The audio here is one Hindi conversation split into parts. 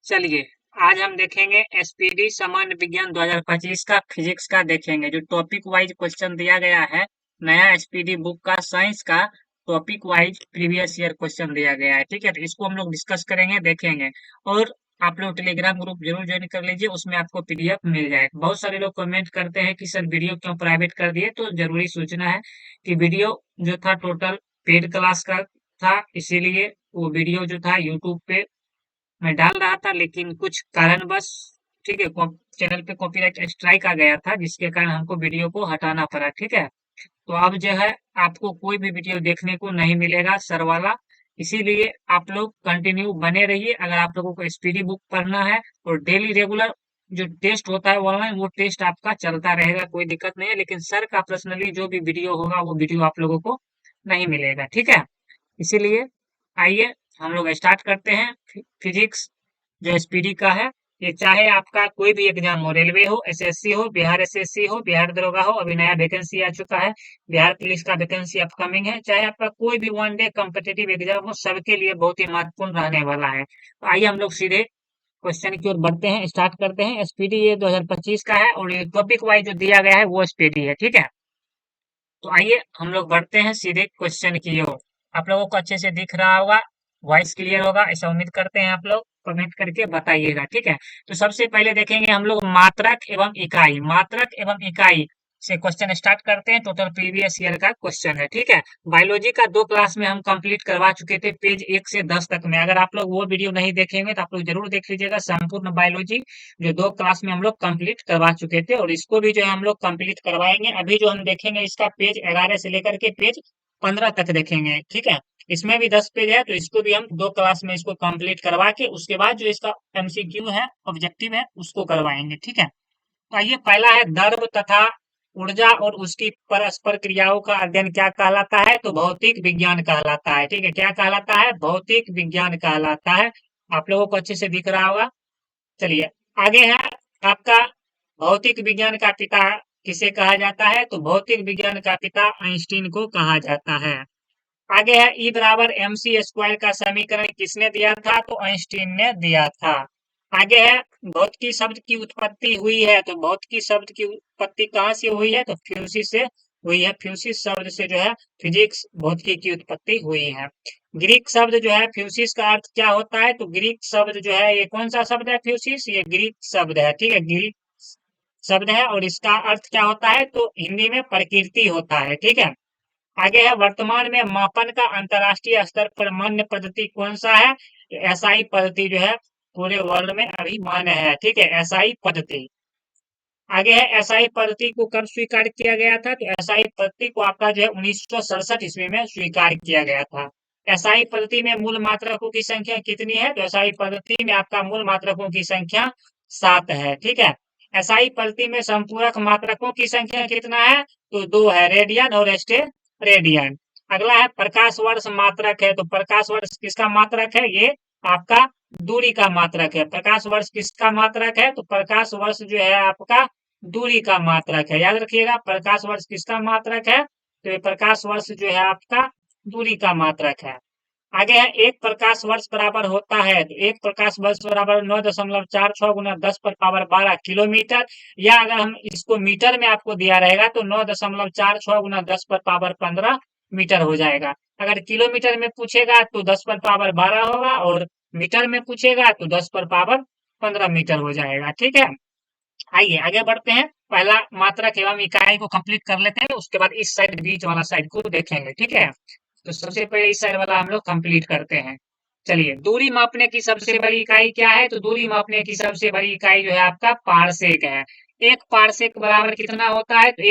चलिए, आज हम देखेंगे एसपीडी सामान्य विज्ञान 2025 का फिजिक्स का देखेंगे। जो टॉपिक वाइज क्वेश्चन दिया गया है, नया एसपीडी बुक का साइंस का topic wise previous year question दिया गया है। ठीक है, तो इसको हम लोग डिस्कस करेंगे, देखेंगे। और आप लोग टेलीग्राम ग्रुप जरूर ज्वाइन कर लीजिए, उसमें आपको पीडीएफ मिल जाएगा। बहुत सारे लोग कमेंट करते हैं कि सर वीडियो क्यों प्राइवेट कर दिए, तो जरूरी सूचना है कि वीडियो जो था टोटल पेड क्लास का था, इसीलिए वो वीडियो जो था यूट्यूब पे मैं डाल रहा था, लेकिन कुछ कारणवश, ठीक है, चैनल पे कॉपीराइट स्ट्राइक आ गया था, जिसके कारण हमको वीडियो को हटाना पड़ा। ठीक है, तो अब जो है आपको कोई भी वीडियो देखने को नहीं मिलेगा सर वाला। इसीलिए आप लोग कंटिन्यू बने रहिए। अगर आप लोगों को स्पीडी बुक पढ़ना है और डेली रेगुलर जो टेस्ट होता है ऑनलाइन, वो टेस्ट आपका चलता रहेगा, कोई दिक्कत नहीं है। लेकिन सर का पर्सनली जो भी वीडियो होगा, वो वीडियो आप लोगों को नहीं मिलेगा। ठीक है, इसीलिए आइए हम लोग स्टार्ट करते हैं। फिजिक्स जो एसपीडी का है, ये चाहे आपका कोई भी एग्जाम हो, रेलवे हो, एसएससी हो, बिहार एसएससी हो, बिहार दरोगा हो, अभी नया वैकेंसी आ चुका है, बिहार पुलिस का वैकेंसी अपकमिंग है, चाहे आपका कोई भी वन डे कॉम्पिटिटिव एग्जाम हो, सबके लिए बहुत ही महत्वपूर्ण रहने वाला है। तो आइए हम लोग सीधे क्वेश्चन की ओर बढ़ते हैं, स्टार्ट करते हैं। एसपीडी ये 2025 का है और ये टॉपिक वाइज जो दिया गया है वो एसपीडी है। ठीक है, तो आइए हम लोग बढ़ते हैं सीधे क्वेश्चन की ओर। आप लोगों को अच्छे से दिख रहा होगा, वॉइस क्लियर होगा, ऐसा उम्मीद करते हैं। आप लोग कमेंट करके बताइएगा। ठीक है, तो सबसे पहले देखेंगे हम लोग मात्रक एवं इकाई। मात्रक एवं इकाई से क्वेश्चन स्टार्ट करते हैं। टोटल प्रीवियस ईयर का क्वेश्चन है। ठीक है, बायोलॉजी का 2 क्लास में हम कंप्लीट करवा चुके थे, पेज 1 से 10 तक में। अगर आप लोग वो वीडियो नहीं देखेंगे तो आप लोग जरूर देख लीजिएगा, संपूर्ण बायोलॉजी जो 2 क्लास में हम लोग कंप्लीट करवा चुके थे, और इसको भी जो है हम लोग कंप्लीट करवाएंगे। अभी जो हम देखेंगे इसका पेज 11 से लेकर के पेज 15 तक देखेंगे। ठीक है, इसमें भी 10 पेज है, तो इसको भी हम 2 क्लास में इसको कंप्लीट करवा के उसके बाद जो इसका एमसीक्यू है, ऑब्जेक्टिव है, उसको करवाएंगे। ठीक है, तो आइए, पहला है द्रव तथा ऊर्जा और उसकी परस्पर क्रियाओं का अध्ययन क्या कहलाता है, तो भौतिक विज्ञान कहलाता है। ठीक है, क्या कहलाता है? भौतिक विज्ञान कहलाता है। आप लोगों को अच्छे से दिख रहा होगा। चलिए, आगे है आपका भौतिक विज्ञान का पिता किसे कहा जाता है, तो भौतिक विज्ञान का पिता आइंस्टीन को कहा जाता है। आगे है ई बराबर एम सी स्क्वायर का समीकरण किसने दिया था, तो आइंस्टीन ने दिया था। आगे है भौतिकी शब्द की उत्पत्ति हुई है, तो भौतिकी शब्द की उत्पत्ति कहाँ से हुई है, तो फ्यूसिस से हुई है। फ्यूसिस शब्द से जो है फिजिक्स भौतिकी की उत्पत्ति हुई है। ग्रीक शब्द जो है फ्यूसिस का अर्थ क्या होता है, तो ग्रीक शब्द जो है, ये कौन सा शब्द है? फ्यूसिस, ये ग्रीक शब्द है। ठीक है, ग्रीक शब्द है और इसका अर्थ क्या होता है, तो हिंदी में प्रकृति होता है। ठीक है, आगे है वर्तमान में मापन का अंतरराष्ट्रीय स्तर पर मान्य पद्धति कौन सा है, एसआई पद्धति जो है पूरे वर्ल्ड में अभी मान्य है। ठीक है, एसआई पद्धति। आगे है एसआई पद्धति को कब स्वीकार किया गया था, तो एसआई पद्धति को आपका जो है 1967 ईस्वी में स्वीकार किया गया था। एसआई पद्धति में मूल मात्रकों की संख्या कितनी है, तो एसआई पद्धति में आपका मूल मात्रकों की संख्या 7 है। ठीक है, एसआई पद्धति में संपूरक मात्रकों की संख्या कितना है, तो 2 है, रेडियन और रेडियन। अगला है प्रकाश वर्ष मात्रक है, तो प्रकाश वर्ष किसका मात्रक है, ये आपका दूरी का मात्रक है। प्रकाश वर्ष किसका मात्रक है, तो प्रकाश वर्ष जो है आपका दूरी का मात्रक है। याद रखिएगा, प्रकाश वर्ष किसका मात्रक है, तो ये प्रकाश वर्ष जो है आपका दूरी का मात्रक है। आगे है एक प्रकाश वर्ष बराबर होता है, तो एक प्रकाश वर्ष बराबर 9.46 गुना 10 पर पावर 12 किलोमीटर, या अगर हम इसको मीटर में आपको दिया रहेगा तो 9.46 गुना 10 पर पावर 15 मीटर हो जाएगा। अगर किलोमीटर में पूछेगा तो 10 पर पावर 12 होगा, और मीटर में पूछेगा तो 10 पर पावर 15 मीटर हो जाएगा। ठीक है, आइए आगे बढ़ते हैं। पहला मात्रक एवं इकाई को कंप्लीट कर लेते हैं, उसके बाद इस साइड बीच वाला साइड को देखेंगे। ठीक है, तो सबसे पहले इस साइड वाला हम लोग कंप्लीट करते हैं। चलिए, दूरी मापने की सबसे बड़ी इकाई क्या है, तो दूरी मापने की सबसे बड़ी इकाई जो है आपका पारसेक है। एक पारसेक बराबर कितना होता है, तो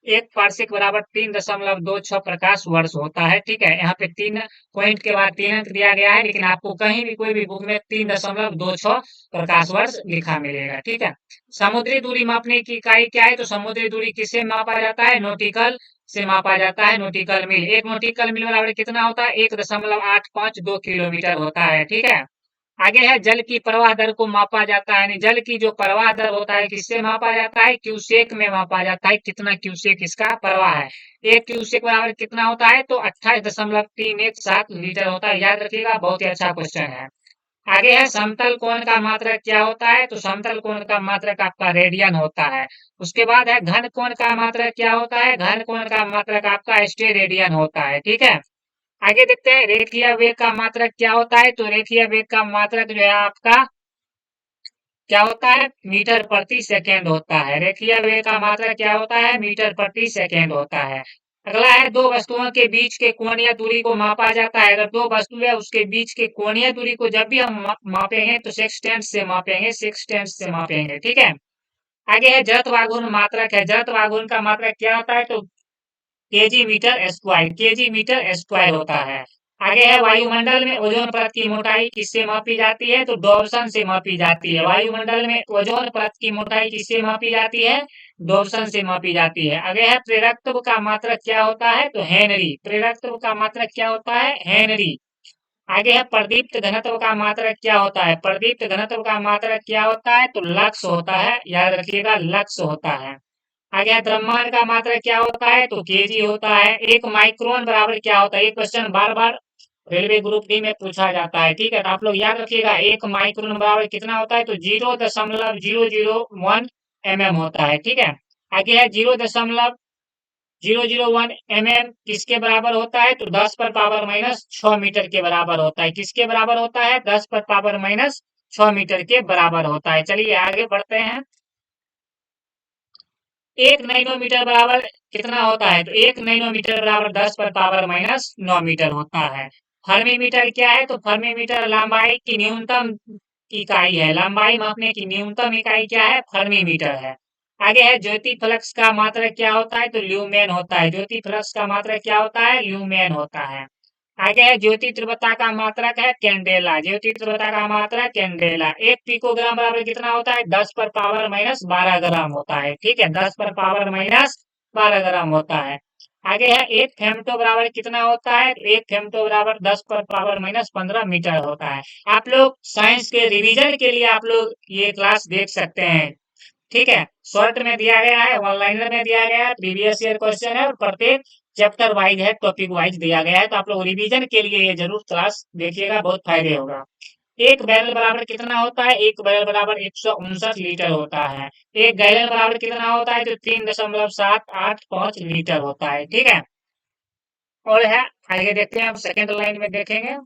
एक पारसेक बराबर 3.26 प्रकाश वर्ष होता है। ठीक है, यहाँ पे 3 पॉइंट के बाद 3 अंक दिया गया है, लेकिन आपको कहीं भी कोई भी बुक में 3.26 प्रकाश वर्ष लिखा मिलेगा। ठीक है, समुद्री दूरी मापने की इकाई क्या है, तो समुद्री दूरी किससे मापा जाता है, नॉटिकल से मापा जाता है, नॉटिकल मील। एक नॉटिकल मील बराबर कितना होता है, 1.852 किलोमीटर होता है। ठीक है, आगे है जल की प्रवाह दर को मापा जाता है, यानी जल की जो प्रवाह दर होता है किससे मापा जाता है, क्यूसेक में मापा जाता है। कितना क्यूसेक इसका प्रवाह है, एक क्यूसेक बराबर कितना होता है, तो 28.317 लीटर होता है। याद रखिएगा, बहुत ही अच्छा क्वेश्चन है। आगे है समतल कोण का मात्रक क्या होता है, तो समतल कोण का मात्रक आपका रेडियन होता है। उसके बाद है घन कोण का मात्रक क्या होता है, घन कोण का मात्रक आपका स्टेरेडियन होता है। ठीक है, आगे देखते हैं रेखीय वेग का मात्रक क्या होता है, तो रेखीय वेग का मात्रक जो है आपका क्या होता है, मीटर प्रति सेकेंड होता है। रेखीय वेग का मात्रक क्या होता है, मीटर प्रति सेकेंड होता है। अगला है दो वस्तुओं के बीच के कोणीय दूरी को मापा जाता है। अगर दो वस्तु है उसके बीच के कोणीय दूरी को जब भी हम मापेंगे तो सेकस्टेंट से मापेंगे, सेकस्टेंट से मापेंगे। ठीक है, आगे है जड़त्व आघूर्ण मात्रक है। जड़त्व आघूर्ण का मात्रक क्या होता है, तो KG metre square, KG metre square होता है। आगे है वायुमंडल में ओजोन परत की मोटाई किससे मापी जाती है, तो डॉल्सन से मापी जाती है। वायुमंडल में ओजोन परत की मोटाई किससे मापी जाती है, डॉल्सन से मापी जाती है। आगे है प्रेरकत्व का मात्रक क्या होता है, तो हेनरी। प्रेरकत्व का मात्रक क्या होता है, हेनरी। आगे है प्रदीप्त घनत्व का मात्रक क्या होता है, प्रदीप्त घनत्व का मात्रक क्या होता है, तो लक्स होता है, याद रखिएगा लक्स होता है। आगे है द्रव्यमान का मात्रक क्या होता है, तो केजी होता है। एक माइक्रोन बराबर क्या होता है, ये क्वेश्चन बार बार रेलवे ग्रुप डी में पूछा जाता है। ठीक है, तो आप लोग याद रखिएगा एक माइक्रोन बराबर कितना होता है, तो 0.001 होता है। ठीक है, आगे है 0.001 किसके बराबर होता है, तो 10⁻⁻6 मीटर के बराबर होता है। किसके बराबर होता है, 10⁻⁻6 मीटर के बराबर होता है। चलिए आगे बढ़ते हैं। 1 नैनोमीटर बराबर कितना होता है, तो 1 नैनोमीटर बराबर 10⁻⁻9 मीटर होता है। फर्मी मीटर क्या है, तो फर्मी मीटर लंबाई की न्यूनतम इकाई है। लंबाई मापने की न्यूनतम इकाई क्या है, फर्मी मीटर है। आगे है ज्योति फ्लक्स का मात्रक क्या होता है, तो ल्यूमेन होता है। ज्योति फ्लक्स का मात्रक क्या होता है, ल्यूमेन होता है। आगे है ज्योति तीव्रता का मात्रक है कैंडेला। ज्योति तीव्रता का मात्रक कैंडेला। 1 पिकोग्राम बराबर कितना होता है, 10⁻⁻12 ग्राम होता है। ठीक है, 10⁻⁻12 ग्राम होता है। आगे है 1 फेम्टो बराबर कितना होता है, 1 फेम्टो बराबर 10⁻⁻15 मीटर होता है। आप लोग साइंस के रिवीजन के लिए आप लोग ये क्लास देख सकते हैं। ठीक है, शॉर्ट में दिया गया है, ऑनलाइनर में दिया गया है, प्रीवियस ईयर क्वेश्चन है और प्रत्येक चैप्टर वाइज है, टॉपिक वाइज दिया गया है। तो आप लोग रिवीजन के लिए ये जरूर क्लास देखिएगा, बहुत फायदे होगा। एक बैरल बराबर कितना होता है, एक बैरल बराबर 159 लीटर होता है। एक गैलन बराबर कितना होता है, तो 3.785 लीटर होता है। ठीक है, और है आगे देखते हैं, आप सेकेंड लाइन में देखेंगे।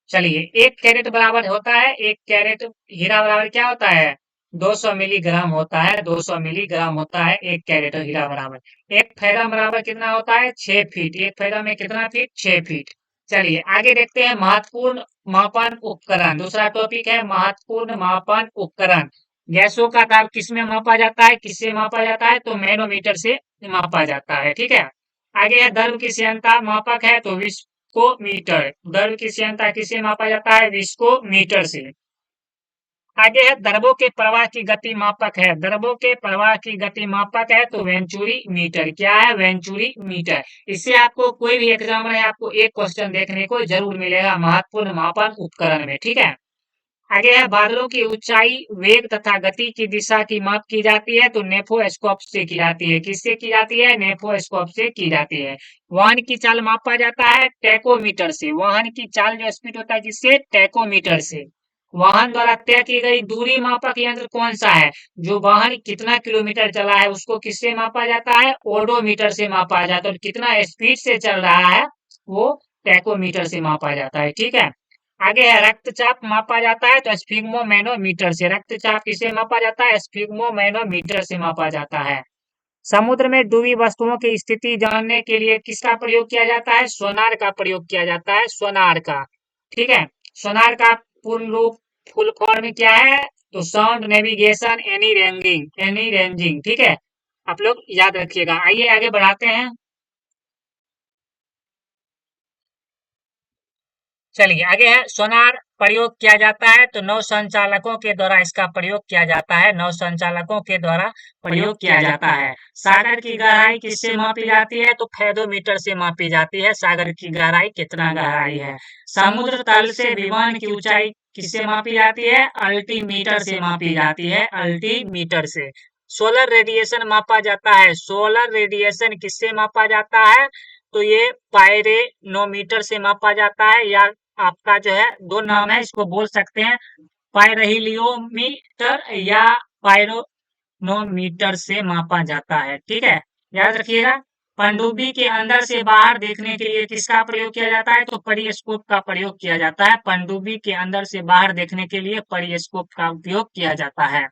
चलिए, 1 कैरेट बराबर होता है, 1 कैरेट हीरा बराबर क्या होता है, 200 मिलीग्राम होता है। 200 मिलीग्राम होता है 1 कैरेट हीरा बराबर। एक फैदम बराबर कितना होता है, 6 फीट। एक फैदम में कितना फीट, 6 फीट। चलिए आगे देखते हैं महत्वपूर्ण मापन उपकरण। दूसरा टॉपिक है महत्वपूर्ण मापन उपकरण। गैसों का दाब किसमें मापा जाता है, किससे मापा जाता है, तो मैनोमीटर से मापा जाता है। ठीक है, आगे है द्रव की श्यानता मापक है, तो विस्कोमीटर। द्रव की श्यानता किससे मापा जाता है, विस्कोमीटर से। आगे है द्रवों के प्रवाह की गति मापक है। द्रवों के प्रवाह की गति मापक है, तो वेंचुरी मीटर। क्या है, वेंचुरी मीटर। इससे आपको कोई भी एग्जाम में आपको एक क्वेश्चन देखने को जरूर मिलेगा महत्वपूर्ण मापन उपकरण में। ठीक है, आगे है बादलों की ऊंचाई, वेग तथा गति की दिशा की माप की जाती है, तो नेफोस्कोप से की जाती है। किससे की जाती है, नेफोस्कोप से की जाती है। वाहन की चाल मापा जाता है टैकोमीटर से। वाहन की चाल जो स्पीड होता है किससे, टैकोमीटर से। वाहन द्वारा तय की गई दूरी मापक यंत्र कौन सा है, जो वाहन कितना किलोमीटर चला है उसको किससे मापा जाता है, ओडोमीटर से मापा जाता है। और कितना स्पीड से चल रहा है वो टैकोमीटर से मापा जाता है। ठीक है, आगे है रक्तचाप मापा जाता है, तो स्फिग्मोमैनोमीटर से। रक्तचाप किसे मापा जाता है, स्फिग्मोमैनोमीटर से मापा जाता है। समुद्र में डूबी वस्तुओं की स्थिति जानने के लिए किसका प्रयोग किया जाता है, सोनार का प्रयोग किया जाता है, सोनार का। ठीक है, सोनार का पूर्ण रूप फुल फॉर्म क्या है, तो sound navigation any ranging, any ranging. ठीक है, आप लोग याद रखिएगा। आइए आगे बढ़ाते हैं। चलिए आगे है सोनार प्रयोग किया जाता है, तो नौ संचालकों के द्वारा इसका प्रयोग किया जाता है। नौ संचालकों के द्वारा प्रयोग किया जाता है। सागर की गहराई किससे मापी जाती है, तो फेदोमीटर से मापी जाती है। सागर की गहराई कितना गहराई है। समुद्र तल से विमान की ऊंचाई किससे मापी जाती है, अल्टीमीटर से मापी जाती है, अल्टीमीटर से। सोलर रेडिएशन मापा जाता है। सोलर रेडिएशन किससे मापा जाता है, तो ये पायरेनोमीटर से मापा जाता है, या आपका जो है दो नाम है, इसको बोल सकते हैं पाइरोहीलियोमीटर या पाइरोनोमीटर से मापा जाता है। ठीक है, याद रखिएगा। पनडुब्बी के अंदर से बाहर देखने के लिए किसका प्रयोग किया जाता है? तो पेरिस्कोप का प्रयोग किया जाता है। पनडुब्बी के अंदर से बाहर देखने के लिए पेरिस्कोप का उपयोग किया जाता है।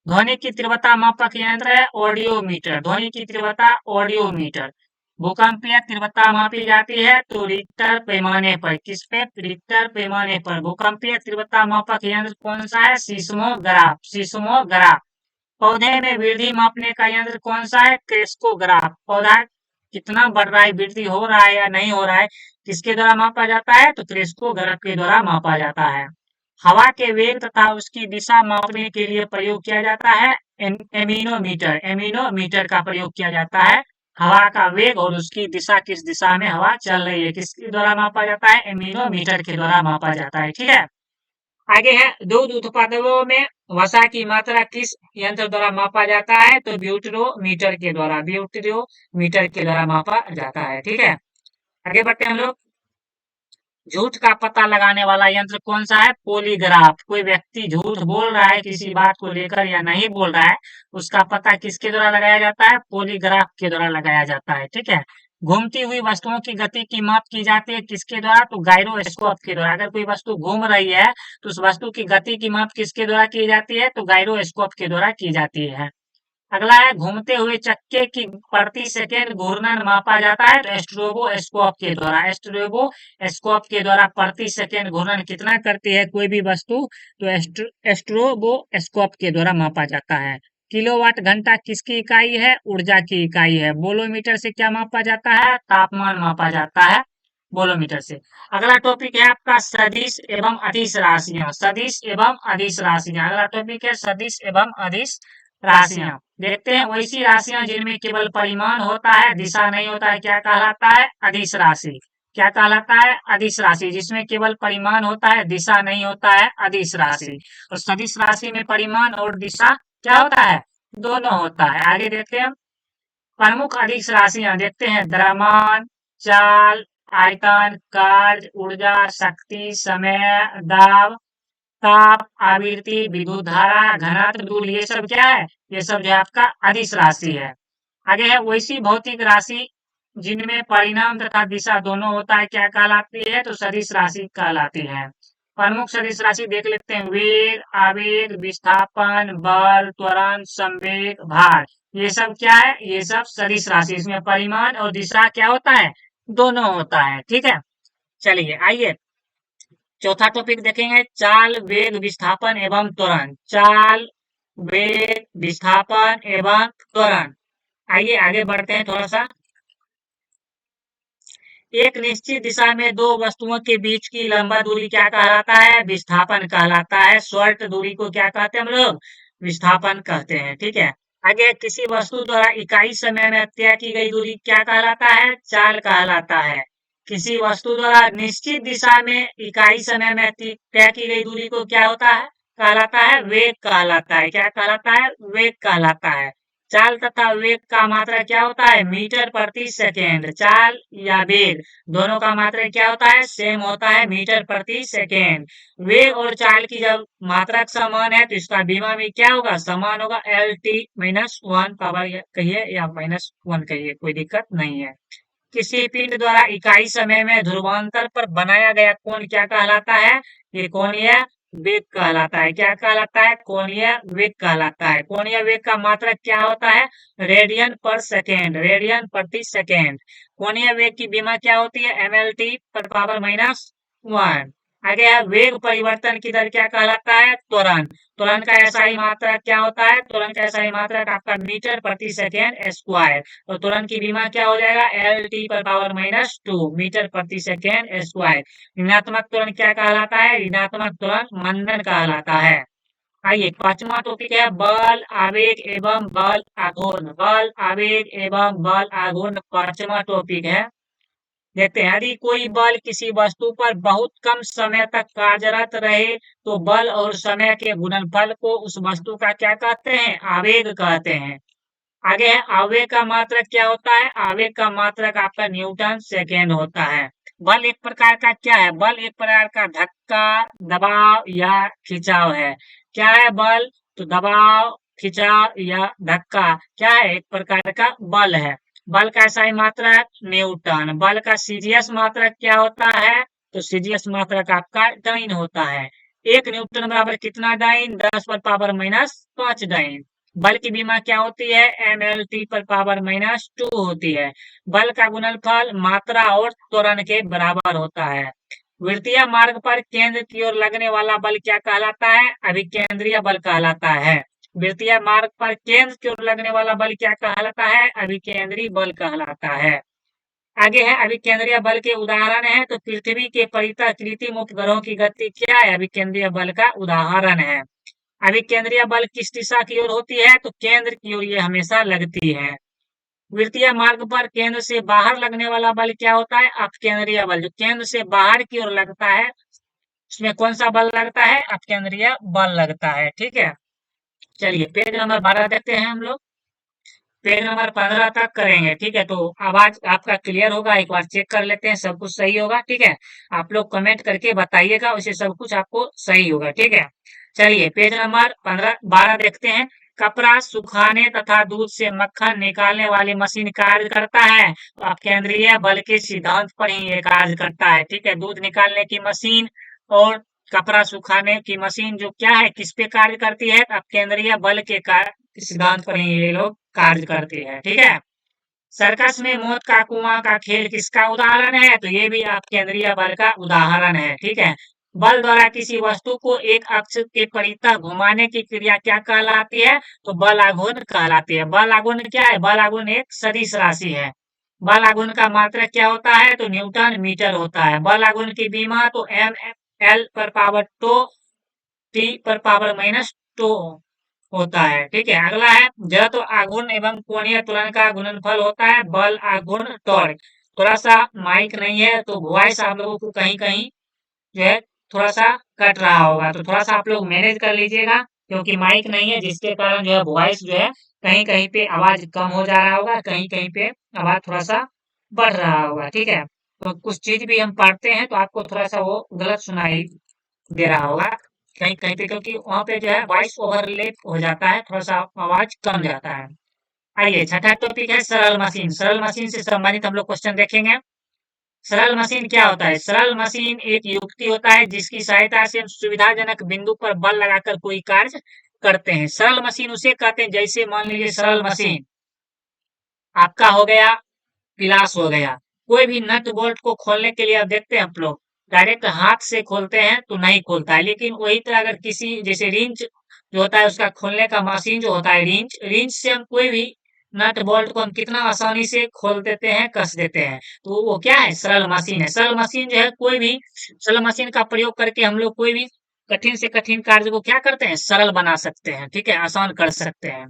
ध्वनि की तीव्रता मापक यंत्र है ऑडियोमीटर। ध्वनि की तीव्रता ऑडियोमीटर। भूकंपीय तीव्रता मापी जाती है तो रिक्टर पैमाने पर। किस पे? रिक्टर पैमाने पर। भूकंपीय तीव्रता मापक यंत्र कौन सा है? सीस्मोग्राफ। सीस्मोग्राफ। पौधे में वृद्धि मापने का यंत्र कौन सा है? क्रेस्कोग्राफ। पौधा कितना बढ़ रहा है, वृद्धि हो रहा है या नहीं हो रहा है, किसके द्वारा मापा जाता है? तो क्रेस्कोग्राफ के द्वारा मापा जाता है। हवा के वेग तथा उसकी दिशा मापने के लिए प्रयोग किया जाता है एमीनोमीटर। एमीनोमीटर का प्रयोग किया जाता है। हवा का वेग और उसकी दिशा, किस दिशा में हवा चल रही है, किसके द्वारा मापा जाता है? एमीनोमीटर के द्वारा मापा जाता है। ठीक है, आगे है दूध उत्पादकों में वसा की मात्रा किस यंत्र द्वारा मापा जाता है? तो ब्यूटरोमीटर के द्वारा। ब्यूटरोमीटर के द्वारा मापा जाता है। ठीक है, आगे बढ़ते हैं हम लोग। झूठ का पता लगाने वाला यंत्र कौन सा है? पॉलीग्राफ। कोई व्यक्ति झूठ बोल रहा है किसी बात को लेकर या नहीं बोल रहा है, उसका पता किसके द्वारा लगाया जाता है? पॉलीग्राफ के द्वारा लगाया जाता है। ठीक है, घूमती हुई वस्तुओं की गति की माप की जाती है किसके द्वारा? तो गायरोस्कोप के द्वारा। अगर कोई वस्तु घूम रही है तो उस वस्तु की गति की माप किसके द्वारा की जाती है? तो गायरोस्कोप के द्वारा की जाती है। अगला है घूमते हुए चक्के की प्रति सेकेंड घूर्णन मापा जाता है तो स्ट्रोबोस्कोप के द्वारा। स्ट्रोबोस्कोप के द्वारा प्रति सेकेंड घूर्णन कितना करती है कोई भी वस्तु? तो स्ट्रोबोस्कोप के द्वारा मापा जाता है। किलोवाट घंटा किसकी इकाई है? ऊर्जा की इकाई है। बोलोमीटर से क्या मापा जाता है? तापमान मापा जाता है बोलोमीटर से। अगला टॉपिक है आपका सदिश एवं अदिश राशियां। सदिश एवं अदिश राशियां। अगला टॉपिक है सदिश एवं अदिश राशियां। देखते हैं वैसी राशियां जिनमें केवल परिमाण होता है, दिशा नहीं होता है, क्या कहलाता है? अदिश राशि। क्या कहलाता है? अदिश राशि। जिसमें केवल परिमाण होता है, दिशा नहीं होता है, अदिश राशि। और सदिश राशि में परिमाण और दिशा क्या होता है? दोनों होता है। आगे देखते हैं प्रमुख अदिश राशियां। देखते हैं द्रव्यमान, चाल, आयतन, कार्य, ऊर्जा, शक्ति, समय, दाब, ताप, आवृत्ति, विद्युत धारा, घनत्व, दूरी, ये सब क्या है? ये सब जो है आपका अदिश राशि है। आगे है वैसी भौतिक राशि जिनमें परिणाम तथा दिशा दोनों होता है, क्या कहलाती है? तो सदिश राशि कहलाती है। प्रमुख सदिश राशि देख लेते हैं। वेग, आवेग, विस्थापन, बल, त्वरण, संवेग, भार, ये सब क्या है? ये सब सदिश राशि। इसमें परिमाण और दिशा क्या होता है? दोनों होता है। ठीक है, चलिए आइए चौथा टॉपिक देखेंगे चाल, वेग, विस्थापन एवं त्वरण। चाल, वेग, विस्थापन एवं त्वरण। आइए आगे बढ़ते हैं थोड़ा सा। एक निश्चित दिशा में दो वस्तुओं के बीच की लंबा दूरी क्या कहलाता है? विस्थापन कहलाता है। शॉर्ट दूरी को क्या कहते हैं हम लोग? विस्थापन कहते हैं। ठीक है, आगे किसी वस्तु द्वारा इकाई समय में तय की गई दूरी क्या कहलाता है? चाल कहलाता है। किसी वस्तु द्वारा निश्चित दिशा में इकाई समय में तय की गई दूरी को क्या होता है? कहलाता है वेग कहलाता है। क्या कहलाता है? वेग कहलाता है। चाल तथा वेग का मात्रक क्या होता है? मीटर प्रति सेकेंड। चाल या वेग दोनों का मात्रक क्या होता है? सेम होता है, मीटर प्रति सेकेंड। वेग और चाल की जब मात्रक समान है तो इसका विमा भी क्या होगा? समान होगा। LT-1 पावर कहिए या -1 कहिए, कोई दिक्कत नहीं है। किसी पिंड द्वारा इकाई समय में ध्रुवांतर पर बनाया गया कोण क्या कहलाता है? ये कोणीय वेग कहलाता है। क्या कहलाता है? कोणीय वेग कहलाता है। कोणीय वेग का मात्रक क्या होता है? रेडियन पर सेकेंड। रेडियन प्रति सेकेंड। कोणीय वेग की विमा क्या होती है? MLT पर पावर -1। आगे है वेग परिवर्तन की दर क्या कहलाता है? त्वरण। त्वरण का SI मात्रक क्या होता है? त्वरण का SI मात्रक आपका मीटर प्रति सेकेंड स्क्वायर। तो त्वरण की विमा क्या हो जाएगा? LT पर पावर -2 मीटर प्रति सेकेंड स्क्वायर। ऋणात्मक त्वरण क्या कहलाता है? ऋणात्मक त्वरण मंदन कहलाता है। आइए पांचवा टॉपिक है बल, आवेग एवं बल आघूर्ण। बल, आवेग एवं बल आघूर्ण पांचवा टॉपिक है। देखते हैं यदि कोई बल किसी वस्तु पर बहुत कम समय तक कार्यरत रहे तो बल और समय के गुणनफल को उस वस्तु का क्या कहते हैं? आवेग कहते हैं। आगे है आवेग का मात्रक क्या होता है? आवेग का मात्रक आपका न्यूटन सेकेंड होता है। बल एक प्रकार का क्या है? बल एक प्रकार का धक्का, दबाव या खिंचाव है। क्या है बल? तो दबाव, खिंचाव या धक्का क्या है? एक प्रकार का बल है। बल का SI मात्रक न्यूटन। बल का CGS मात्रक क्या होता है? तो CGS मात्रक आपका डाइन होता है। 1 न्यूटन बराबर कितना डाइन? 10⁻⁻5 डाइन। बल की विमा क्या होती है? MLT/-2 होती है। बल का गुणनफल मात्रा और त्वरण के बराबर होता है। वृत्तीय मार्ग पर केंद्र की ओर लगने वाला बल क्या कहलाता है? अभिकेंद्रीय बल कहलाता है। वृत्तीय मार्ग पर केंद्र की ओर लगने वाला बल क्या कहलाता है? अभिकेंद्रीय बल कहलाता है। आगे है अभिकेंद्रीय बल के उदाहरण है, तो पृथ्वी के परितः कृत्रिम उपग्रहों की गति क्या है? अभिकेंद्रीय बल का उदाहरण है। अभिकेंद्रीय बल किस दिशा की ओर होती है? तो केंद्र की ओर ये हमेशा लगती है। वृत्तीय मार्ग पर केंद्र से बाहर लगने वाला बल क्या होता है? अपकेंद्रीय बल। जो केंद्र से बाहर की ओर लगता है उसमें कौन सा बल लगता है? अपकेंद्रीय बल लगता है। ठीक है, चलिए पेज नंबर 12 देखते हैं हम लोग। पेज नंबर 15 तक करेंगे। ठीक है, तो आवाज आपका क्लियर होगा, एक बार चेक कर लेते हैं सब कुछ सही होगा। ठीक है, आप लोग कमेंट करके बताइएगा, उसे सब कुछ आपको सही होगा। ठीक है, चलिए पेज नंबर 12 देखते हैं। कपड़ा सुखाने तथा दूध से मक्खन निकालने वाली मशीन कार्य करता है, तो आप केंद्रीय बल के सिद्धांत पर ही ये कार्य करता है। ठीक है, दूध निकालने की मशीन और कपड़ा सुखाने की मशीन जो क्या है, किस पे कार्य करती है? आप केंद्रीय बल के कार्य सिद्धांत पर ही ये लोग कार्य करती है। ठीक है, सर्कस में मौत का कुआं का खेल किसका उदाहरण है? तो ये भी आप केंद्रीय बल का उदाहरण है। ठीक है, बल द्वारा किसी वस्तु को एक अक्ष के परितः घुमाने की क्रिया क्या कहलाती है? तो बल आघूर्ण कहलाती है। बल आघूर्ण क्या है? बल आघूर्ण एक सदिश राशि है। बल आघूर्ण का मात्रक क्या होता है? तो न्यूटन मीटर होता है। बल आघूर्ण की विमा तो M L/2 T/-2 होता है। ठीक है, अगला है जड़ आघूर्ण एवं कोणीय त्वरण का गुणनफल होता है बल आघूर्ण टॉर्क। थोड़ा सा माइक नहीं है तो वॉइस आप लोगों को कहीं कहीं जो है थोड़ा सा कट रहा होगा, तो थोड़ा सा आप लोग मैनेज कर लीजिएगा, क्योंकि माइक नहीं है जिसके कारण जो है वॉइस जो है कहीं कहीं पे आवाज कम हो जा रहा होगा, कहीं कहीं पे आवाज थोड़ा सा बढ़ रहा होगा। ठीक है, तो कुछ चीज भी हम पढ़ते हैं तो आपको थोड़ा सा वो गलत सुनाई दे रहा होगा कहीं कहीं पे, क्योंकि वहां पे जो है वॉइस ओवरलेप हो जाता है, थोड़ा सा आवाज कम जाता है। आइए छठा टॉपिक है सरल मशीन। सरल मशीन से संबंधित हम लोग क्वेश्चन देखेंगे। सरल मशीन क्या होता है? सरल मशीन एक युक्ति होता है जिसकी सहायता से हम सुविधाजनक बिंदु पर बल लगाकर कोई कार्य करते हैं। सरल मशीन उसे कहते हैं, जैसे मान लीजिए सरल मशीन आपका हो गया, पिलास हो गया। कोई भी नट बोल्ट को खोलने के लिए आप देखते हैं आप लोग डायरेक्ट हाथ से खोलते हैं तो नहीं खोलता है, लेकिन वही तरह अगर किसी जैसे रिंच जो होता है उसका खोलने का मशीन जो होता है रिंच, रिंच से हम कोई भी नट बोल्ट को हम कितना आसानी से खोल देते हैं, कस देते हैं। तो वो क्या है? सरल मशीन है। सरल मशीन जो है कोई भी सरल मशीन का प्रयोग करके हम लोग कोई भी कठिन से कठिन कार्य को क्या करते हैं? सरल बना सकते हैं। ठीक है, आसान कर सकते हैं।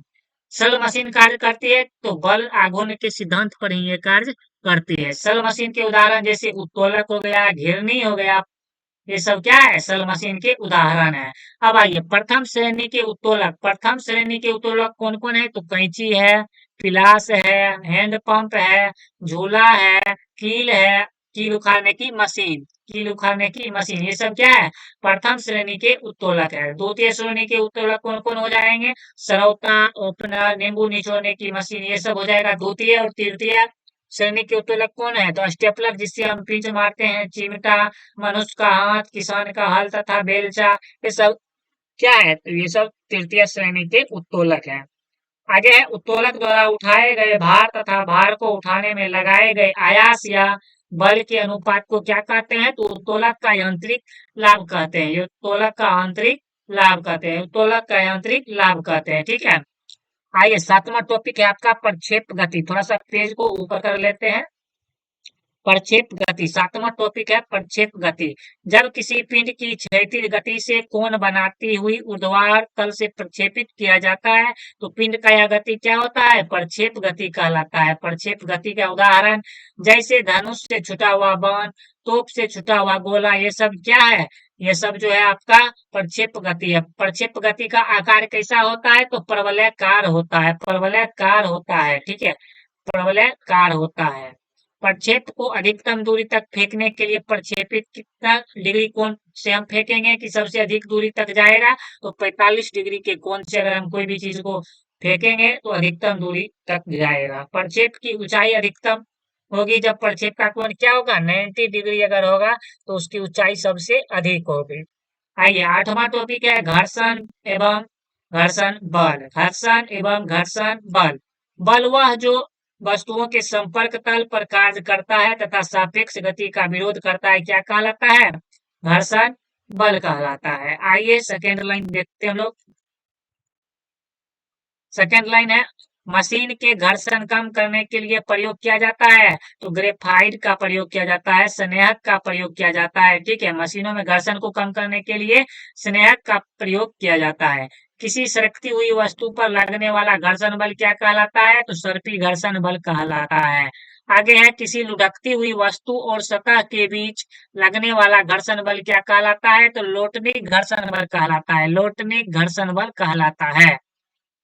सरल मशीन कार्य करती है तो बल आघूर्ण के सिद्धांत पर ही ये कार्य करती है। सरल मशीन के उदाहरण जैसे उत्तोलक हो गया, घिरनी हो गया, ये सब क्या है? सरल मशीन के उदाहरण है। अब आइए प्रथम श्रेणी के उत्तोलक। प्रथम श्रेणी के उत्तोलक कौन कौन है? तो कैंची है, पिलास है, हैंड पंप है, झूला है, कील है, कील उखाड़ने की मशीन, कील उखाड़ने की मशीन, ये सब क्या है? प्रथम श्रेणी के उत्तोलक है। द्वितीय श्रेणी के उत्तोलक कौन कौन हो जाएंगे? सरौता, ओपनर, नींबू निचोड़ने की मशीन, ये सब हो जाएगा द्वितीय। और तृतीय श्रेणी के उत्तोलक कौन है? तो स्टेपलर जिससे हम पिंच मारते हैं, चिमटा, मनुष्य का हाथ, किसान का हल तथा बेलचा, ये सब क्या है? तो ये सब तृतीय श्रेणी के उत्तोलक हैं। आगे है उत्तोलक द्वारा उठाए गए भार तथा भार को उठाने में लगाए गए आयास या बल के अनुपात को क्या कहते हैं? तो उत्तोलक का यांत्रिक लाभ कहते हैं। ये उत्तोलक का आंतरिक लाभ कहते हैं, उत्तोलक का यांत्रिक लाभ कहते हैं। ठीक है, आइए सातवां टॉपिक है आपका प्रक्षेप गति। थोड़ा सा पेज को ऊपर कर लेते हैं। प्रक्षेप गति, सातवां टॉपिक है प्रक्षेप गति। जब किसी पिंड की क्षैतिज गति से कोण बनाती हुई ऊर्ध्वाधर तल से प्रक्षेपित किया जाता है तो पिंड का यह गति क्या होता है? प्रक्षेप गति कहलाता है। प्रक्षेप गति का उदाहरण जैसे धनुष से छुटा हुआ बाण, तोप से छुटा हुआ गोला, ये सब क्या है? ये सब जो है आपका प्रक्षेप गति है। प्रक्षेप गति का आकार कैसा होता है? तो परवलयाकार होता है, परवलयाकार होता है। ठीक है, परवलयाकार होता है। प्रक्षेप को अधिकतम दूरी तक फेंकने के लिए प्रक्षेपित कितना डिग्री कोण से हम फेंकेंगे कि सबसे अधिक दूरी तक जाएगा, तो 45 डिग्री के कोण से अगर हम कोई भी चीज को फेंकेंगे तो अधिकतम दूरी तक जाएगा। प्रक्षेप की ऊंचाई अधिकतम होगी जब प्रक्षेप का कोण क्या होगा, 90 डिग्री अगर होगा तो उसकी ऊंचाई सबसे अधिक होगी। आइए 8वां टॉपिक है घर्षण एवं घर्षण बल। घर्षण एवं घर्षण बल। बल वह जो वस्तुओं के संपर्क तल पर कार्य करता है तथा सापेक्ष गति का विरोध करता है, क्या कहलाता है, घर्षण बल कहलाता है। आइए सेकेंड लाइन देखते हैं हम लोग। सेकेंड लाइन है मशीन के घर्षण कम करने के लिए प्रयोग किया जाता है, तो ग्रेफाइट का प्रयोग किया जाता है, स्नेहक का प्रयोग किया जाता है। ठीक है, मशीनों में घर्षण को कम करने के लिए स्नेहक का प्रयोग किया जाता है। किसी सरकती हुई वस्तु पर लगने वाला घर्षण बल क्या कहलाता है, तो सर्पी घर्षण बल कहलाता है। आगे है किसी लुढ़कती हुई वस्तु और सतह के बीच लगने वाला घर्षण बल क्या कहलाता है, तो लोटनिक घर्षण बल कहलाता है। लोटनिक घर्षण बल कहलाता है।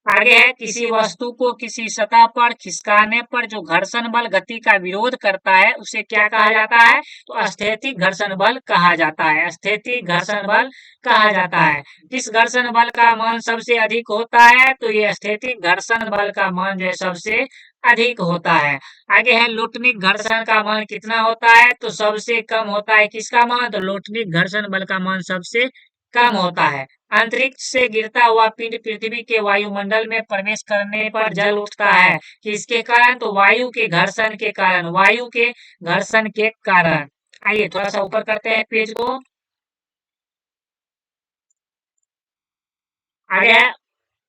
आगे है किसी वस्तु को किसी सतह पर खिसकाने पर जो घर्षण बल गति का विरोध करता है उसे क्या कहा जाता है, तो स्थैतिक घर्षण बल कहा जाता है। स्थैतिक घर्षण बल कहा जाता है। किस घर्षण बल का मान सबसे अधिक होता है, तो ये स्थैतिक घर्षण बल का मान जो है सबसे अधिक होता है। आगे है लोटनिक घर्षण का मान कितना होता है, तो सबसे कम होता है। किसका मान, तो लोटनिक घर्षण बल का मान सबसे कम होता है। अंतरिक्ष से गिरता हुआ पिंड पृथ्वी के वायुमंडल में प्रवेश करने पर जल उठता है, किसके कारण, तो वायु के घर्षण के कारण। वायु के घर्षण के कारण। आइए थोड़ा सा ऊपर करते हैं पेज को। आगे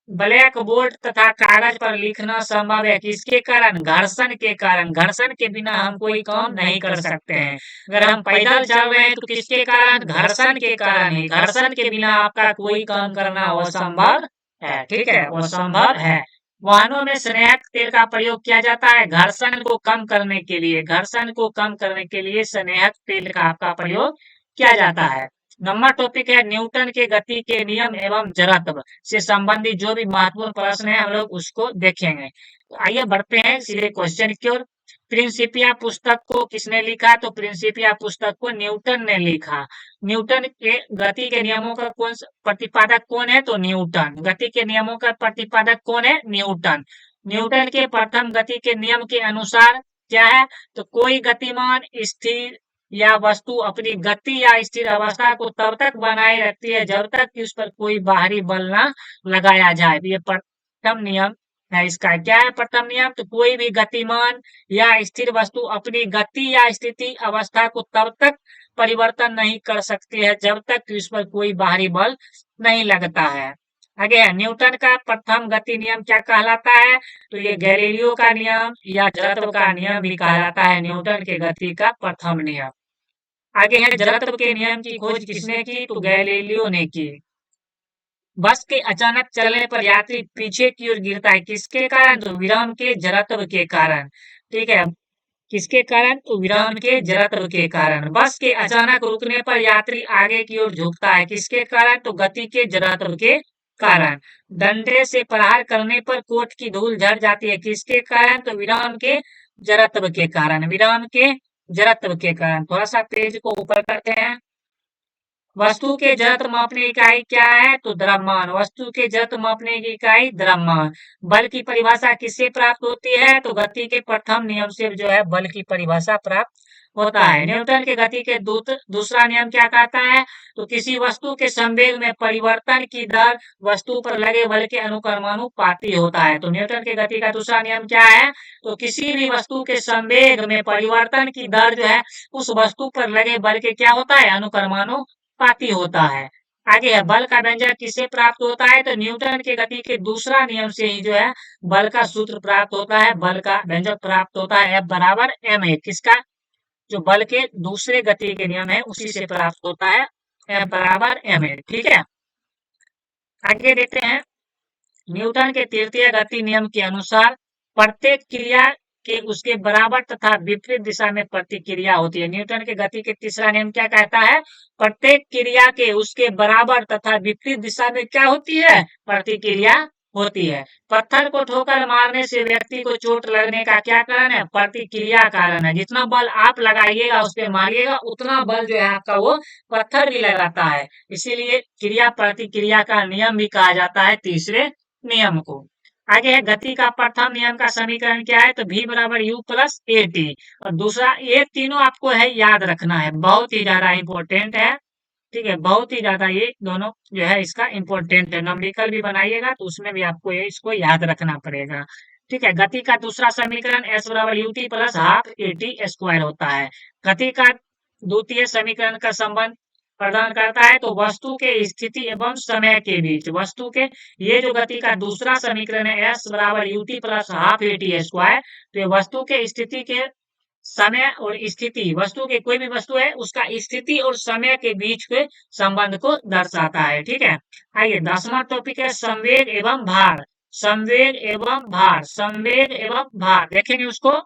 ब्लैक बोर्ड तथा कागज पर लिखना संभव है, किसके कारण, घर्षण के कारण। घर्षण के बिना हम कोई काम नहीं कर सकते हैं। अगर हम पैदल चल रहे हैं तो किसके कारण, घर्षण के कारण ही। घर्षण के बिना आपका कोई काम करना असंभव है। ठीक है, वो संभव है। वाहनों में स्नेहक तेल का प्रयोग किया जाता है घर्षण को कम करने के लिए। घर्षण को कम करने के लिए स्नेहक तेल का आपका प्रयोग किया जाता है। नंबर टॉपिक है न्यूटन के गति के नियम एवं जड़त्व से संबंधित जो भी महत्वपूर्ण प्रश्न है हम लोग उसको देखेंगे। तो आइए बढ़ते हैं सीधे क्वेश्चन की ओर। प्रिंसिपिया पुस्तक को किसने लिखा, तो प्रिंसिपिया पुस्तक को न्यूटन ने लिखा। न्यूटन के गति के नियमों का प्रतिपादक कौन है, तो न्यूटन। गति के नियमों का प्रतिपादक कौन है, न्यूटन। न्यूटन के प्रथम गति के नियम के अनुसार क्या है, तो कोई गतिमान स्थिर या वस्तु अपनी गति या स्थिर अवस्था को तब तक बनाए रखती है जब तक कि उस पर कोई बाहरी बल ना लगाया जाए। ये प्रथम नियम है इसका। क्या है प्रथम नियम, तो कोई भी गतिमान या स्थिर वस्तु अपनी गति या स्थिति अवस्था को तब तक परिवर्तन नहीं कर सकती है जब तक कि उस पर कोई बाहरी बल नहीं लगता है। आगे है न्यूटन का प्रथम गति नियम क्या कहलाता है, तो ये गैलीलियो का नियम या जड़त्व का नियम भी कहलाता है। न्यूटन के गति का प्रथम नियम। आगे है जड़त्व के नियम की खोज किसने की, तो गैलीलियो ने की। बस के अचानक चलने पर यात्री पीछे की ओर गिरता है, किसके कारण, तो विराम के जड़त्व के कारण। ठीक है, किसके कारण, तो विराम के जड़त्व के कारण। बस के अचानक रुकने पर यात्री आगे की ओर झुकता है, किसके कारण, तो गति के जड़त्व के कारण। डंडे से प्रहार करने पर कोट की धूल झड़ जाती है, किसके कारण, तो विराम के जड़त्व के कारण। विराम के जड़त्व के कारण। थोड़ा सा पेज को ऊपर करते हैं। वस्तु के जड़त्व मापने की इकाई क्या है, तो द्रव्यमान। वस्तु के जड़त्व मापने की इकाई द्रव्यमान। बल की परिभाषा किससे प्राप्त होती है, तो गति के प्रथम नियम से जो है बल की परिभाषा प्राप्त होता है। न्यूटन के गति के दूसरा नियम क्या कहता है, तो किसी वस्तु के संवेग में परिवर्तन की दर वस्तु पर लगे बल के अनुक्रमानुपाती होता है। तो न्यूटन के गति का दूसरा नियम क्या है, तो किसी भी वस्तु के संवेग में परिवर्तन की दर जो है उस वस्तु पर लगे बल के क्या होता है, अनुक्रमानुपाती होता है। आगे है बल का व्यंजक किससे प्राप्त होता है, तो न्यूटन के गति के दूसरा नियम से ही जो है बल का सूत्र प्राप्त होता है। बल का व्यंजक प्राप्त होता है F बराबर ma। किसका, जो बल के दूसरे गति के नियम है उसी से प्राप्त होता है F बराबर ma। ठीक है, आगे देखते हैं। न्यूटन के तृतीय गति नियम के अनुसार प्रत्येक क्रिया के उसके बराबर तथा विपरीत दिशा में प्रतिक्रिया होती है। न्यूटन के गति के तीसरा नियम क्या कहता है, प्रत्येक क्रिया के उसके बराबर तथा विपरीत दिशा में क्या होती है, प्रतिक्रिया होती है। पत्थर को ठोकर मारने से व्यक्ति को चोट लगने का क्या कारण है? प्रतिक्रिया कारण है। जितना बल आप लगाइएगा उस पे मारिएगा उतना बल जो है आपका वो पत्थर भी लगाता है। इसीलिए क्रिया प्रतिक्रिया का नियम भी कहा जाता है तीसरे नियम को। आगे है गति का प्रथम नियम का समीकरण क्या है? तो v बराबर u प्लस ए टी। और दूसरा ये तीनों आपको है याद रखना है, बहुत ही ज्यादा इंपॉर्टेंट है। ठीक है, बहुत ही ज्यादा ये दोनों जो है इसका इंपॉर्टेंट है। नंबरिकल भी बनाइएगा तो उसमें भी आपको ये इसको याद रखना पड़ेगा। ठीक है, गति का दूसरा समीकरण एस बराबर U T plus half A T square होता है। गति का द्वितीय समीकरण का संबंध प्रदान करता है तो वस्तु के स्थिति एवं समय के बीच वस्तु के, ये जो गति का दूसरा समीकरण है एस बराबर U T plus half A T square, तो ये वस्तु के स्थिति के समय और स्थिति, वस्तु के कोई भी वस्तु है उसका स्थिति और समय के बीच के संबंध को दर्शाता है। ठीक है, आइए 10वां टॉपिक है संवेग एवं भार। संवेग एवं भार, संवेग एवं भार देखेंगे उसको।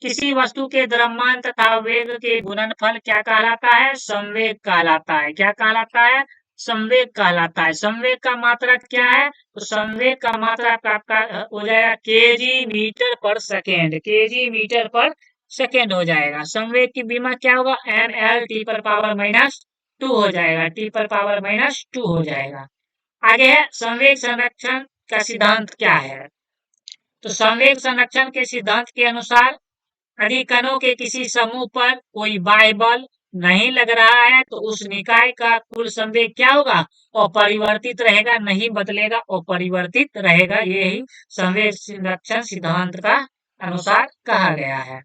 किसी वस्तु के द्रव्यमान तथा वेग के गुणनफल क्या कहलाता है? संवेग कहलाता है। क्या कहलाता है? संवेग कहलाता है। संवेग का मात्रक क्या है? तो संवेग का मात्रक आपका हो जाएगा केजी मीटर पर सेकेंड, केजी मीटर पर सेकेंड हो जाएगा। संवेग की बीमा क्या होगा? एम एल टी पर पावर माइनस टू हो जाएगा, टी पर पावर माइनस टू हो जाएगा। आगे है संवेग संरक्षण का सिद्धांत क्या है? तो संवेग संरक्षण के सिद्धांत के अनुसार यदि कणों के किसी समूह पर कोई बाह्य बल नहीं लग रहा है तो उस निकाय का कुल संवेग क्या होगा? अपरिवर्तित रहेगा, नहीं बदलेगा, अपरिवर्तित रहेगा। यही संवेग संरक्षण सिद्धांत का अनुसार कहा गया है।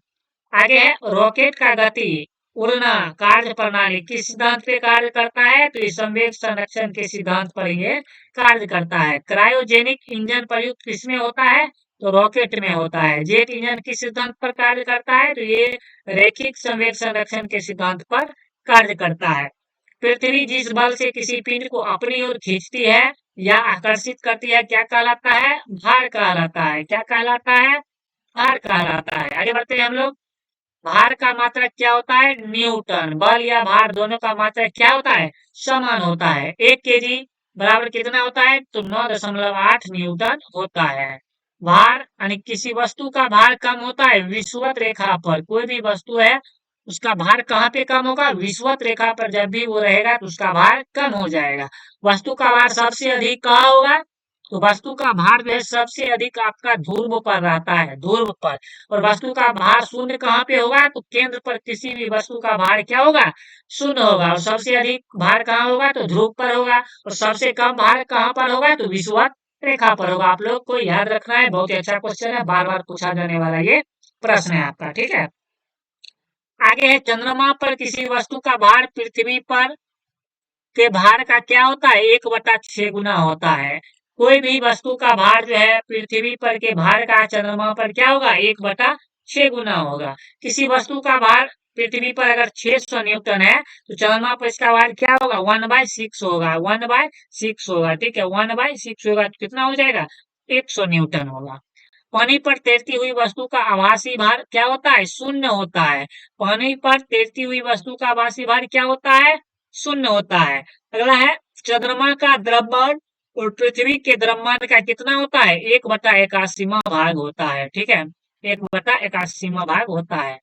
आगे है रॉकेट का गति उड़ना कार्य प्रणाली किस सिद्धांत पे कार्य करता है? तो इस संवेग संरक्षण के सिद्धांत पर ये कार्य करता है। क्रायोजेनिक इंजन प्रयुक्त किसमें होता है? तो रॉकेट में होता है। जेट इंजन किस सिद्धांत पर कार्य करता है? तो ये रैखिक संवेग संरक्षण के सिद्धांत पर कार्य करता है। पृथ्वी जिस बल से किसी पिंड को अपनी ओर खींचती है या आकर्षित करती है क्या कहलाता है? भार कहलाता है। क्या कहलाता है? भार कहलाता है। आगे बढ़ते हैं हम लोग। भार का मात्रक क्या होता है? न्यूटन। बल या भार दोनों का मात्रक क्या होता है? समान होता है। 1 केजी बराबर कितना होता है? तो 9.8 न्यूटन होता है। भार यानी किसी वस्तु का भार कम होता है विषुवत रेखा पर। कोई भी वस्तु है उसका भार कहाँ पे कम होगा? विषुवत रेखा पर जब भी वो रहेगा तो उसका भार कम हो जाएगा। वस्तु का भार सबसे अधिक कहाँ होगा? तो वस्तु का भार जो है सबसे अधिक आपका ध्रुव पर रहता है, ध्रुव पर। और वस्तु का भार शून्य कहाँ पे होगा? तो केंद्र पर किसी भी वस्तु का भार क्या होगा? शून्य होगा। और सबसे अधिक भार कहाँ होगा? तो ध्रुव पर होगा। और सबसे कम भार कहाँ पर होगा? तो विषुवत रेखा पर होगा। आप लोग को याद रखना है, बहुत ही अच्छा क्वेश्चन है, बार बार पूछा जाने वाला ये प्रश्न है आपका। ठीक है, आगे है चंद्रमा पर किसी वस्तु का भार पृथ्वी पर के भार का क्या होता है? 1/6 गुना होता है। कोई भी वस्तु का भार जो है पृथ्वी पर के भार का चंद्रमा पर क्या होगा? 1/6 गुना होगा। किसी वस्तु का भार पृथ्वी पर अगर 600 न्यूटन है तो चंद्रमा पर इसका भार क्या होगा? 1/6 होगा, 1/6 होगा। ठीक है, 1/6 होगा तो कितना हो जाएगा? 100 न्यूटन होगा। पानी पर तैरती हुई वस्तु का आभासी भार क्या होता है? शून्य होता है। पानी पर तैरती हुई वस्तु का आभासी भार क्या होता है? शून्य होता है। अगला है चंद्रमा का द्रव्यमान और पृथ्वी के द्रव्यमान का कितना होता है? 1/81वां भाग होता है। ठीक है, 1/81वां भाग होता है।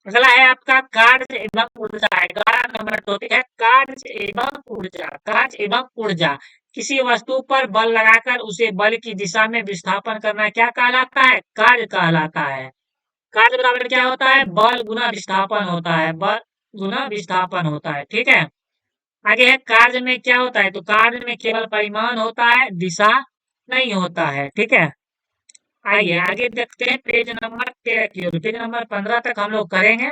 अगला है आपका कार्य एवं ऊर्जा। 11 नंबर टॉपिक है कार्य एवं ऊर्जा। कार्य एवं ऊर्जा, किसी वस्तु पर बल लगाकर उसे बल की दिशा में विस्थापन करना क्या कहलाता है? कार्य कहलाता है। कार्य बराबर क्या होता है? बल गुना विस्थापन होता है, बल गुना विस्थापन होता है। ठीक है, आगे है कार्य में क्या होता है? तो कार्य में केवल परिमाण होता है, दिशा नहीं होता है। ठीक है, आइए आगे देखते हैं पेज नंबर 13 की ओर। पेज नंबर 15 तक हम लोग करेंगे।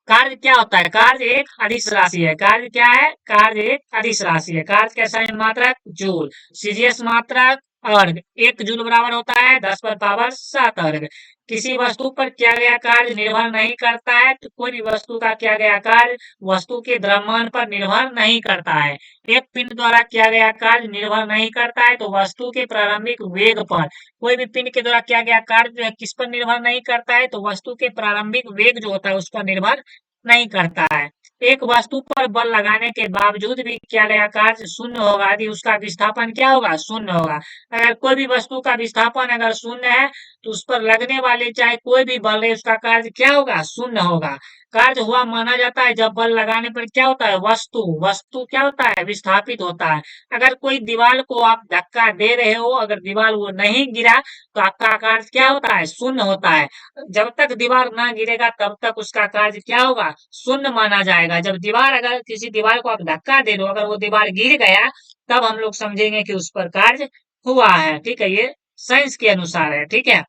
कार्य क्या होता है? कार्य एक अदिश राशि है। कार्य क्या है? कार्य एक अदिश राशि है। कार्य कैसा है? मात्रक जूल। सीजीएस मात्रक अर्ग। 1 जूल बराबर होता है 10 पर पावर 7 अर्ग। किसी वस्तु पर किया गया कार्य निर्भर नहीं करता है, तो कोई भी वस्तु का किया गया कार्य वस्तु के द्रव्यमान पर निर्भर नहीं करता है। एक पिंड द्वारा किया गया कार्य निर्भर नहीं करता है तो वस्तु के प्रारंभिक वेग पर। कोई भी पिंड के द्वारा किया गया कार्य जो है किस पर निर्भर नहीं करता है? तो वस्तु के प्रारंभिक वेग जो होता है उस पर निर्भर नहीं करता है। एक वस्तु पर बल लगाने के बावजूद भी किया गया कार्य शून्य होगा यदि उसका विस्थापन क्या होगा, शून्य होगा। अगर कोई भी वस्तु का विस्थापन अगर शून्य है तो उस पर लगने वाले चाहे कोई भी बल है उसका कार्य क्या होगा, शून्य होगा। कार्य हुआ माना जाता है जब बल लगाने पर क्या होता है, वस्तु वस्तु क्या होता है, विस्थापित होता है। अगर कोई दीवार को आप धक्का दे रहे हो, अगर दीवार वो नहीं गिरा तो आपका कार्य क्या होता है, शून्य होता है। जब तक दीवार ना गिरेगा तब तक उसका कार्य क्या होगा, शून्य माना जाएगा। जब दीवार, अगर किसी दीवार को आप धक्का दे दो, अगर वो दीवार गिर गया तब हम लोग समझेंगे कि उस पर कार्य हुआ है। ठीक है, ये साइंस के अनुसार है। ठीक है,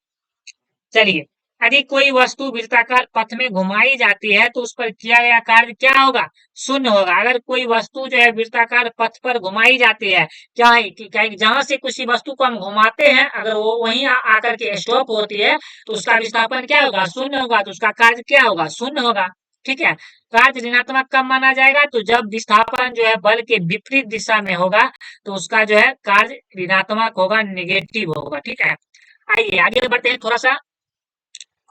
चलिए, यदि कोई वस्तु वृत्ताकार पथ में घुमाई जाती है तो उस पर किया गया कार्य क्या होगा, शून्य होगा। अगर कोई वस्तु जो है वृत्ताकार पथ पर घुमाई जाती है, क्या है कि जहां से किसी वस्तु को हम घुमाते हैं अगर वो वहीं आकर के स्टॉप होती है तो उसका विस्थापन क्या होगा, शून्य होगा, तो उसका कार्य क्या होगा, शून्य होगा। ठीक है, कार्य ऋणात्मक कब माना जाएगा, तो जब विस्थापन जो है बल के विपरीत दिशा में होगा तो उसका जो है कार्य ऋणात्मक होगा, निगेटिव होगा। ठीक है, आइए आगे बढ़ते हैं थोड़ा सा।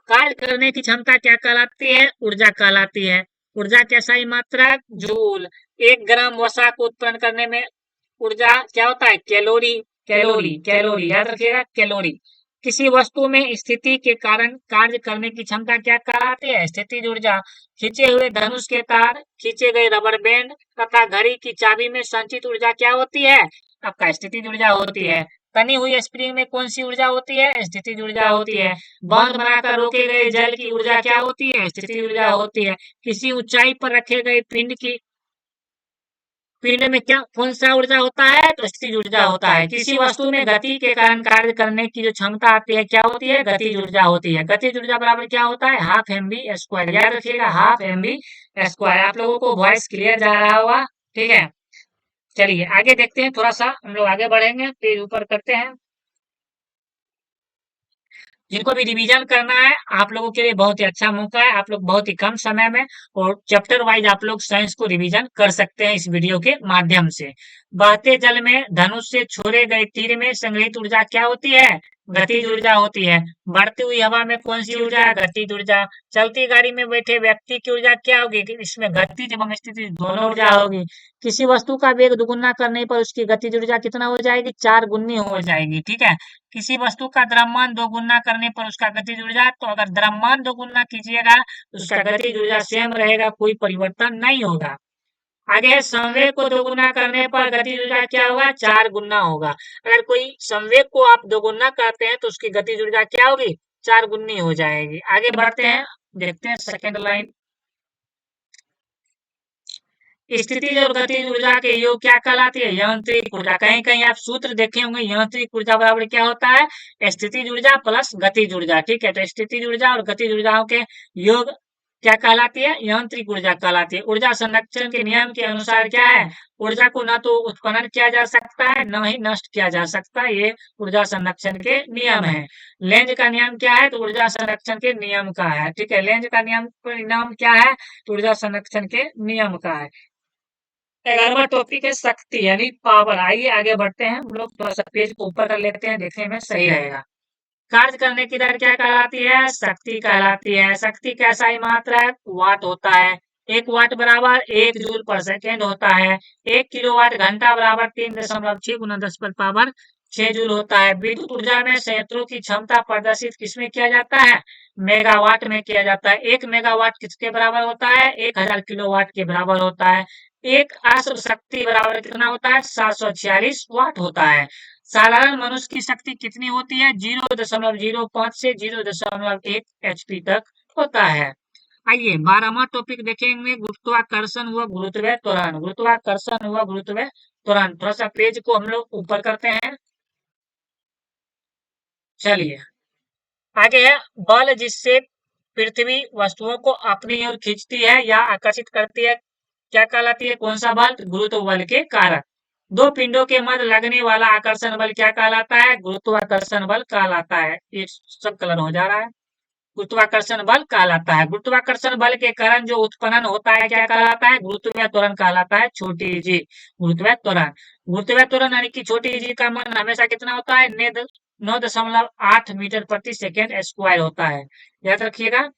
कार्य करने की क्षमता क्या कहलाती है, ऊर्जा कहलाती है। ऊर्जा की SI मात्रा जूल। 1 ग्राम वसा को उत्पन्न करने में ऊर्जा क्या होता है, कैलोरी। कैलोरी कैलोरी याद रखिएगा, कैलोरी। किसी वस्तु में स्थिति के कारण कार्य करने की क्षमता क्या कहलाती है, स्थितिज ऊर्जा। खींचे हुए धनुष के तार, खींचे गए रबर बैंड तथा घड़ी की चाबी में संचित ऊर्जा क्या होती है, आपका स्थितिज ऊर्जा होती है। तनी हुई स्प्रिंग में कौन सी ऊर्जा होती है, स्थितिज ऊर्जा होती है। बांध बनाकर रोके गए जल की ऊर्जा क्या होती है, स्थितिज ऊर्जा होती है। किसी ऊंचाई पर रखे गए पिंड में क्या कौन सा ऊर्जा होता है, तो स्थितिज ऊर्जा होता है। किसी वस्तु में गति के कारण कार्य करने की जो क्षमता आती है क्या होती है, गतिज ऊर्जा होती है। गतिज ऊर्जा बराबर क्या होता है, हाफ mv²। याद रखिएगा, हाफ mv²। आप लोगों को वॉइस क्लियर जा रहा होगा। ठीक है, चलिए आगे देखते हैं, थोड़ा सा हम लोग आगे बढ़ेंगे, पेज ऊपर करते हैं। जिनको भी रिवीजन करना है आप लोगों के लिए बहुत ही अच्छा मौका है। आप लोग बहुत ही कम समय में और चैप्टर वाइज आप लोग साइंस को रिवीजन कर सकते हैं इस वीडियो के माध्यम से। बहते जल में धनुष से छोड़े गए तीर में संग्रहित ऊर्जा क्या होती है, गतिज ऊर्जा होती है। बढ़ती हुई हवा में कौन सी ऊर्जा है, गतिज ऊर्जा। चलती गाड़ी में बैठे व्यक्ति की ऊर्जा क्या होगी, कि इसमें गतिज एवं स्थितिज दोनों ऊर्जा होगी। किसी वस्तु का वेग दुगुना करने पर उसकी गतिज ऊर्जा कितना हो जाएगी, 4 गुनी हो जाएगी। ठीक है, किसी वस्तु का द्रव्यमान दोगुना करने पर उसका गतिज ऊर्जा, तो अगर द्रव्यमान दोगुना कीजिएगा तो उसका गतिज ऊर्जा सेम रहेगा, कोई परिवर्तन नहीं होगा। आगे है, संवेग को दोगुना करने पर गतिज ऊर्जा क्या होगा, 4 गुना होगा। अगर कोई संवेग को आप दोगुना करते हैं तो उसकी गतिज ऊर्जा क्या होगी, 4 गुनी हो जाएगी। आगे बढ़ते हैं, देखते हैं सेकेंड लाइन। स्थितिज और गतिज ऊर्जा के योग क्या कहलाती है, यांत्रिक ऊर्जा। कहीं कहीं आप सूत्र देखे होंगे, यांत्रिक ऊर्जा बराबर क्या होता है, स्थितिज ऊर्जा प्लस गतिज ऊर्जा। ठीक है, तो स्थितिज ऊर्जा और गतिज ऊर्जाओं के योग क्या कहलाती है, यांत्रिक ऊर्जा कहलाती है। ऊर्जा संरक्षण के नियम के अनुसार क्या है, ऊर्जा को न तो उत्पन्न किया जा सकता है न ही नष्ट किया जा सकता है, ये ऊर्जा संरक्षण के नियम है। लेंज का नियम क्या है, तो ऊर्जा संरक्षण के नियम का है। ठीक है, लेंज का नियम परिणाम क्या है, तो ऊर्जा संरक्षण के नियम का है। 11वां टॉपिक है शक्ति यानी पावर। आइए आगे बढ़ते हैं, हम लोग थोड़ा सा पेज को ऊपर कर लेते हैं, देखने में सही रहेगा। कार्य करने की दर क्या कहलाती है, शक्ति कहलाती है। शक्ति कैसा ही मात्रा है, वाट होता है। 1 वाट बराबर 1 जूल/सेकेंड होता है। 1 किलोवाट घंटा बराबर 3.6 गुना 10 पर पावर 6 जूल होता है। विद्युत ऊर्जा में संयंत्रों की क्षमता प्रदर्शित किसमें किया जाता है, मेगावाट में किया जाता है। 1 मेगावाट किसके बराबर होता है, 1000 किलोवाट के बराबर होता है। एक अश्व शक्ति बराबर कितना होता है, 746 वाट होता है। साधारण मनुष्य की शक्ति कितनी होती है, 0.05 से 0.1 HP तक होता है। आइए 12वां टॉपिक देखेंगे, गुरुत्वाकर्षण व गुरुत्वीय त्वरण। गुरुत्वाकर्षण व गुरुत्वीय त्वरण। थोड़ा सा पेज को हम लोग ऊपर करते हैं। चलिए आगे है, बल जिससे पृथ्वी वस्तुओं को अपनी ओर खींचती है या आकर्षित करती है क्या कहलाती है, कौन सा बल, गुरुत्व बल के कारण। दो पिंडों के मध्य लगने वाला आकर्षण बल क्या कहलाता है, गुरुत्वाकर्षण बल कहलाता है। ये सब कलर हो जा रहा है, गुरुत्वाकर्षण बल कहलाता है। गुरुत्वाकर्षण बल के कारण जो उत्पन्न होता है क्या कहलाता है, गुरुत्वीय त्वरण कहलाता है, छोटी जी, गुरुत्वीय त्वरण। गुरुत्वीय त्वरण यानी कि छोटी जी का मान हमेशा कितना होता है, 9.8 मीटर प्रति सेकेंड स्क्वायर होता है, याद रखिएगा।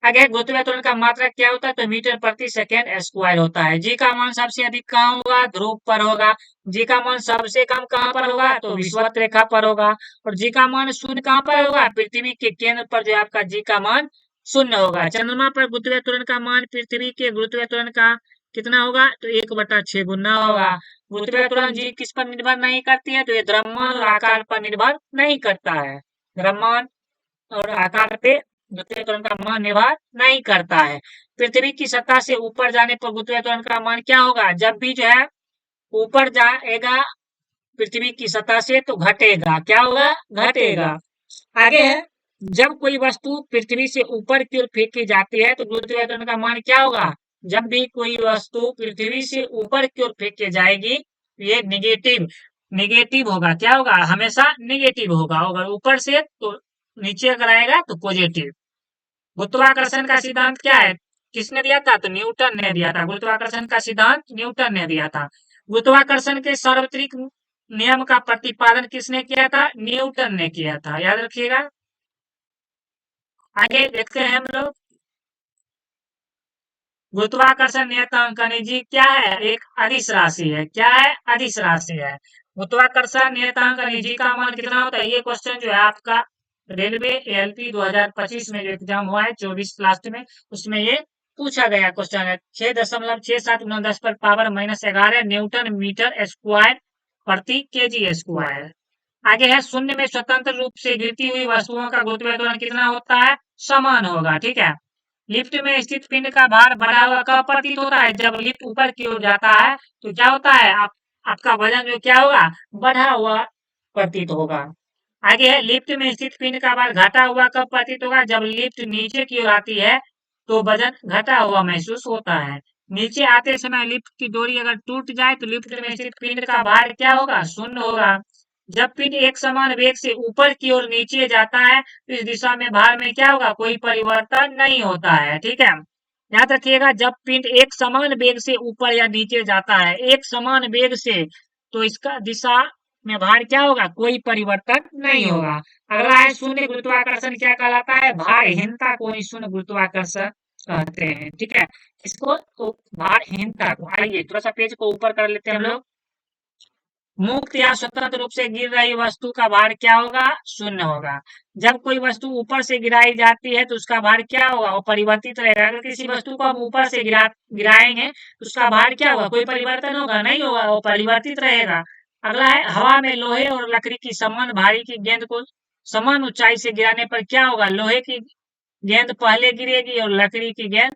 आगे गुरुत्वाकर्षण का मात्रक क्या होता है, तो मीटर प्रति सेकेंड स्क्वायर होता है। जी का मान सबसे अधिक कहाँ होगा, ध्रुव पर होगा। जी का मान सबसे कम कहाँ पर होगा, तो विषुवत रेखा पर होगा। और जी का मान शून्य कहाँ पर होगा, पृथ्वी के केंद्र पर जो आपका जी का मान शून्य होगा। चंद्रमा पर गुरुत्वाकर्षण का मान पृथ्वी के गुरुत्वाकर्षण का कितना होगा, तो 1/6 गुना होगा। गुरुत्वाकर्षण जी किस पर निर्भर नहीं करती है, तो ये द्रव्यमान और आकार पर निर्भर नहीं करता है। द्रव्यमान और आकार पे गुरुत्वाकर्षण का मान निर्भर नहीं करता है। पृथ्वी की सतह से ऊपर जाने पर गुरुत्वाकर्षण का मान क्या होगा, जब भी जो है ऊपर जाएगा पृथ्वी की सतह से तो घटेगा, क्या होगा, घटेगा। आगे है, जब कोई वस्तु पृथ्वी से ऊपर की ओर फेंकी जाती है तो गुरुत्वाकर्षण का मान क्या होगा, जब भी कोई वस्तु पृथ्वी से ऊपर की ओर फेंकी जाएगी ये निगेटिव निगेटिव होगा, क्या होगा, हमेशा निगेटिव होगा। अगर ऊपर से तो नीचे अगर आएगा तो पॉजिटिव। गुरुत्वाकर्षण का सिद्धांत क्या है, किसने दिया था, तो न्यूटन ने दिया था। गुरुत्वाकर्षण का सिद्धांत न्यूटन ने दिया था। गुरुत्वाकर्षण के सार्वत्रिक नियम का प्रतिपादन किसने किया था, न्यूटन ने किया था, याद रखिएगा। आगे देखते हैं हम लोग, गुरुत्वाकर्षण नियतांक जी क्या है, एक अदिश राशि है। क्या है, अदिश राशि है। गुरुत्वाकर्षण नियतांक जी का मान कितना होता है, ये क्वेश्चन जो है आपका रेलवे एएलपी 2025 में जो एग्जाम हुआ है 24 लास्ट में, उसमें ये पूछा गया क्वेश्चन है। 6.67 पर पावर -11 न्यूटन मीटर स्क्वायर प्रति केजी स्क्वायर। आगे है, शून्य में स्वतंत्र रूप से गिरती हुई वस्तुओं का गुरुत्वाकर्षण कितना होता है, समान होगा, ठीक है। लिफ्ट में स्थित पिंड का भार बढ़ा हुआ कब प्रतीत होता है, जब लिफ्ट ऊपर की ओर जाता है तो क्या होता है, आपका वजन जो क्या होगा, बढ़ा हुआ प्रतीत होगा। आगे है, लिफ्ट में स्थित पिंड का भार घटा हुआ कब प्रतीत होगा, जब लिफ्ट नीचे की ओर आती है तो वजन घटा हुआ महसूस होता है। नीचे आते समय लिफ्ट की डोरी अगर टूट जाए तो लिफ्ट में स्थित पिंड का भार क्या होगा, शून्य होगा। जब पिंड एक समान वेग से ऊपर की ओर नीचे जाता है तो इस दिशा में भार में क्या होगा, कोई परिवर्तन नहीं होता है, ठीक है। याद रखिएगा, जब पिंड एक समान वेग से ऊपर या नीचे जाता है, एक समान वेग से, तो इसका दिशा में भार क्या होगा, कोई परिवर्तन नहीं होगा। अगला है, शून्य गुरुत्वाकर्षण क्या कहलाता है, भारहीनता को ही शून्य गुरुत्वाकर्षण कहते हैं, ठीक है। इसको तो भारहीनता को, आइए थोड़ा सा पेज को ऊपर कर लेते हैं हम लोग। मुक्त या स्वतंत्र रूप से गिर रही वस्तु का भार क्या होगा, शून्य होगा। जब कोई वस्तु ऊपर से गिराई जाती है तो उसका भार क्या होगा, वो परिवर्तित रहेगा। अगर किसी वस्तु को हम ऊपर से गिराएंगे तो उसका भार क्या होगा, कोई परिवर्तन होगा, नहीं होगा, वो परिवर्तित रहेगा। अगला है, हवा में लोहे और लकड़ी की समान भारी की गेंद को समान ऊंचाई से गिराने पर क्या होगा, लोहे की गेंद पहले गिरेगी और लकड़ी की गेंद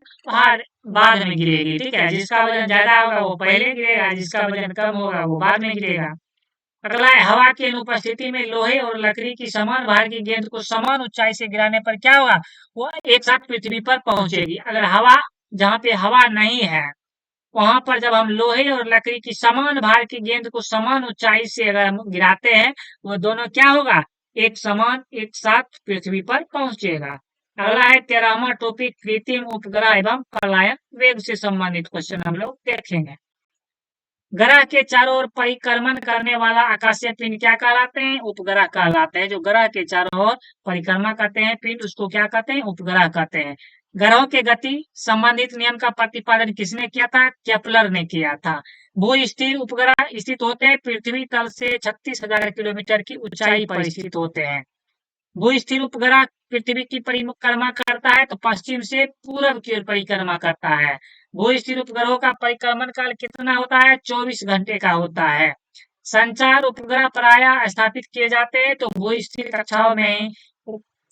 बाद में गिरेगी, ठीक है। जिसका वजन ज्यादा होगा वो पहले गिरेगा, जिसका वजन कम होगा वो बाद में गिरेगा। अगला है, हवा की अनुपस्थिति में लोहे और लकड़ी की समान भार की गेंद को समान ऊंचाई से गिराने पर क्या होगा, वो एक साथ पृथ्वी पर पहुंचेगी। अगर हवा, जहाँ पे हवा नहीं है वहां पर जब हम लोहे और लकड़ी की समान भार की गेंद को समान ऊंचाई से अगर हम गिराते हैं, वो दोनों क्या होगा, एक समान एक साथ पृथ्वी पर पहुंचेगा। अगला है, 13वां टॉपिक, कृत्रिम उपग्रह एवं पलायन वेग से संबंधित क्वेश्चन हम लोग देखेंगे। ग्रह के चारों ओर परिक्रमण करने वाला आकाशीय पिंड क्या कहलाते हैं, उपग्रह कहलाते हैं। जो ग्रह के चारों ओर परिक्रमा करते हैं पिंड, उसको क्या कहते हैं, उपग्रह कहते हैं। ग्रहों के गति संबंधित नियम का प्रतिपादन किसने किया था, केपलर ने किया था। भू स्थिर उपग्रह स्थित होते हैं पृथ्वी तल से 36,000 किलोमीटर की ऊंचाई पर स्थित होते हैं। भू स्थिर उपग्रह पृथ्वी की परिक्रमा करता है तो पश्चिम से पूरब की ओर परिक्रमा करता है। भू स्थिर उपग्रहों का परिक्रमण काल कितना होता है, 24 घंटे का होता है। संचार उपग्रह प्रायः स्थापित किए जाते हैं तो भू स्थिर कक्षाओं में ही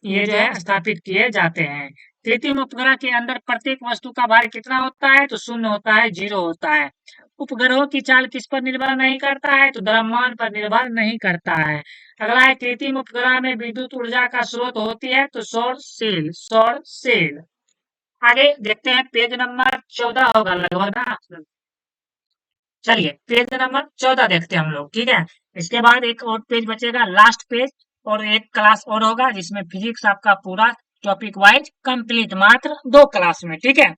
ये जो है स्थापित किए जाते हैं। कृत्रिम उपग्रह के अंदर प्रत्येक वस्तु का भार कितना होता है, तो शून्य होता है, 0 होता है। उपग्रहों की चाल किस पर निर्भर नहीं करता है, तो द्रव्यमान पर निर्भर नहीं करता है। अगला है, कृत्रिम उपग्रह में विद्युत ऊर्जा का स्रोत होती है तो सौर सेल। आगे देखते हैं, पेज नंबर 14 होगा लगभग ना। चलिए पेज नंबर 14 देखते हैं हम लोग, ठीक है। इसके बाद एक और पेज बचेगा, लास्ट पेज, और एक क्लास और होगा जिसमें फिजिक्स आपका पूरा टॉपिक वाइज कंप्लीट, मात्र 2 क्लास में, ठीक है।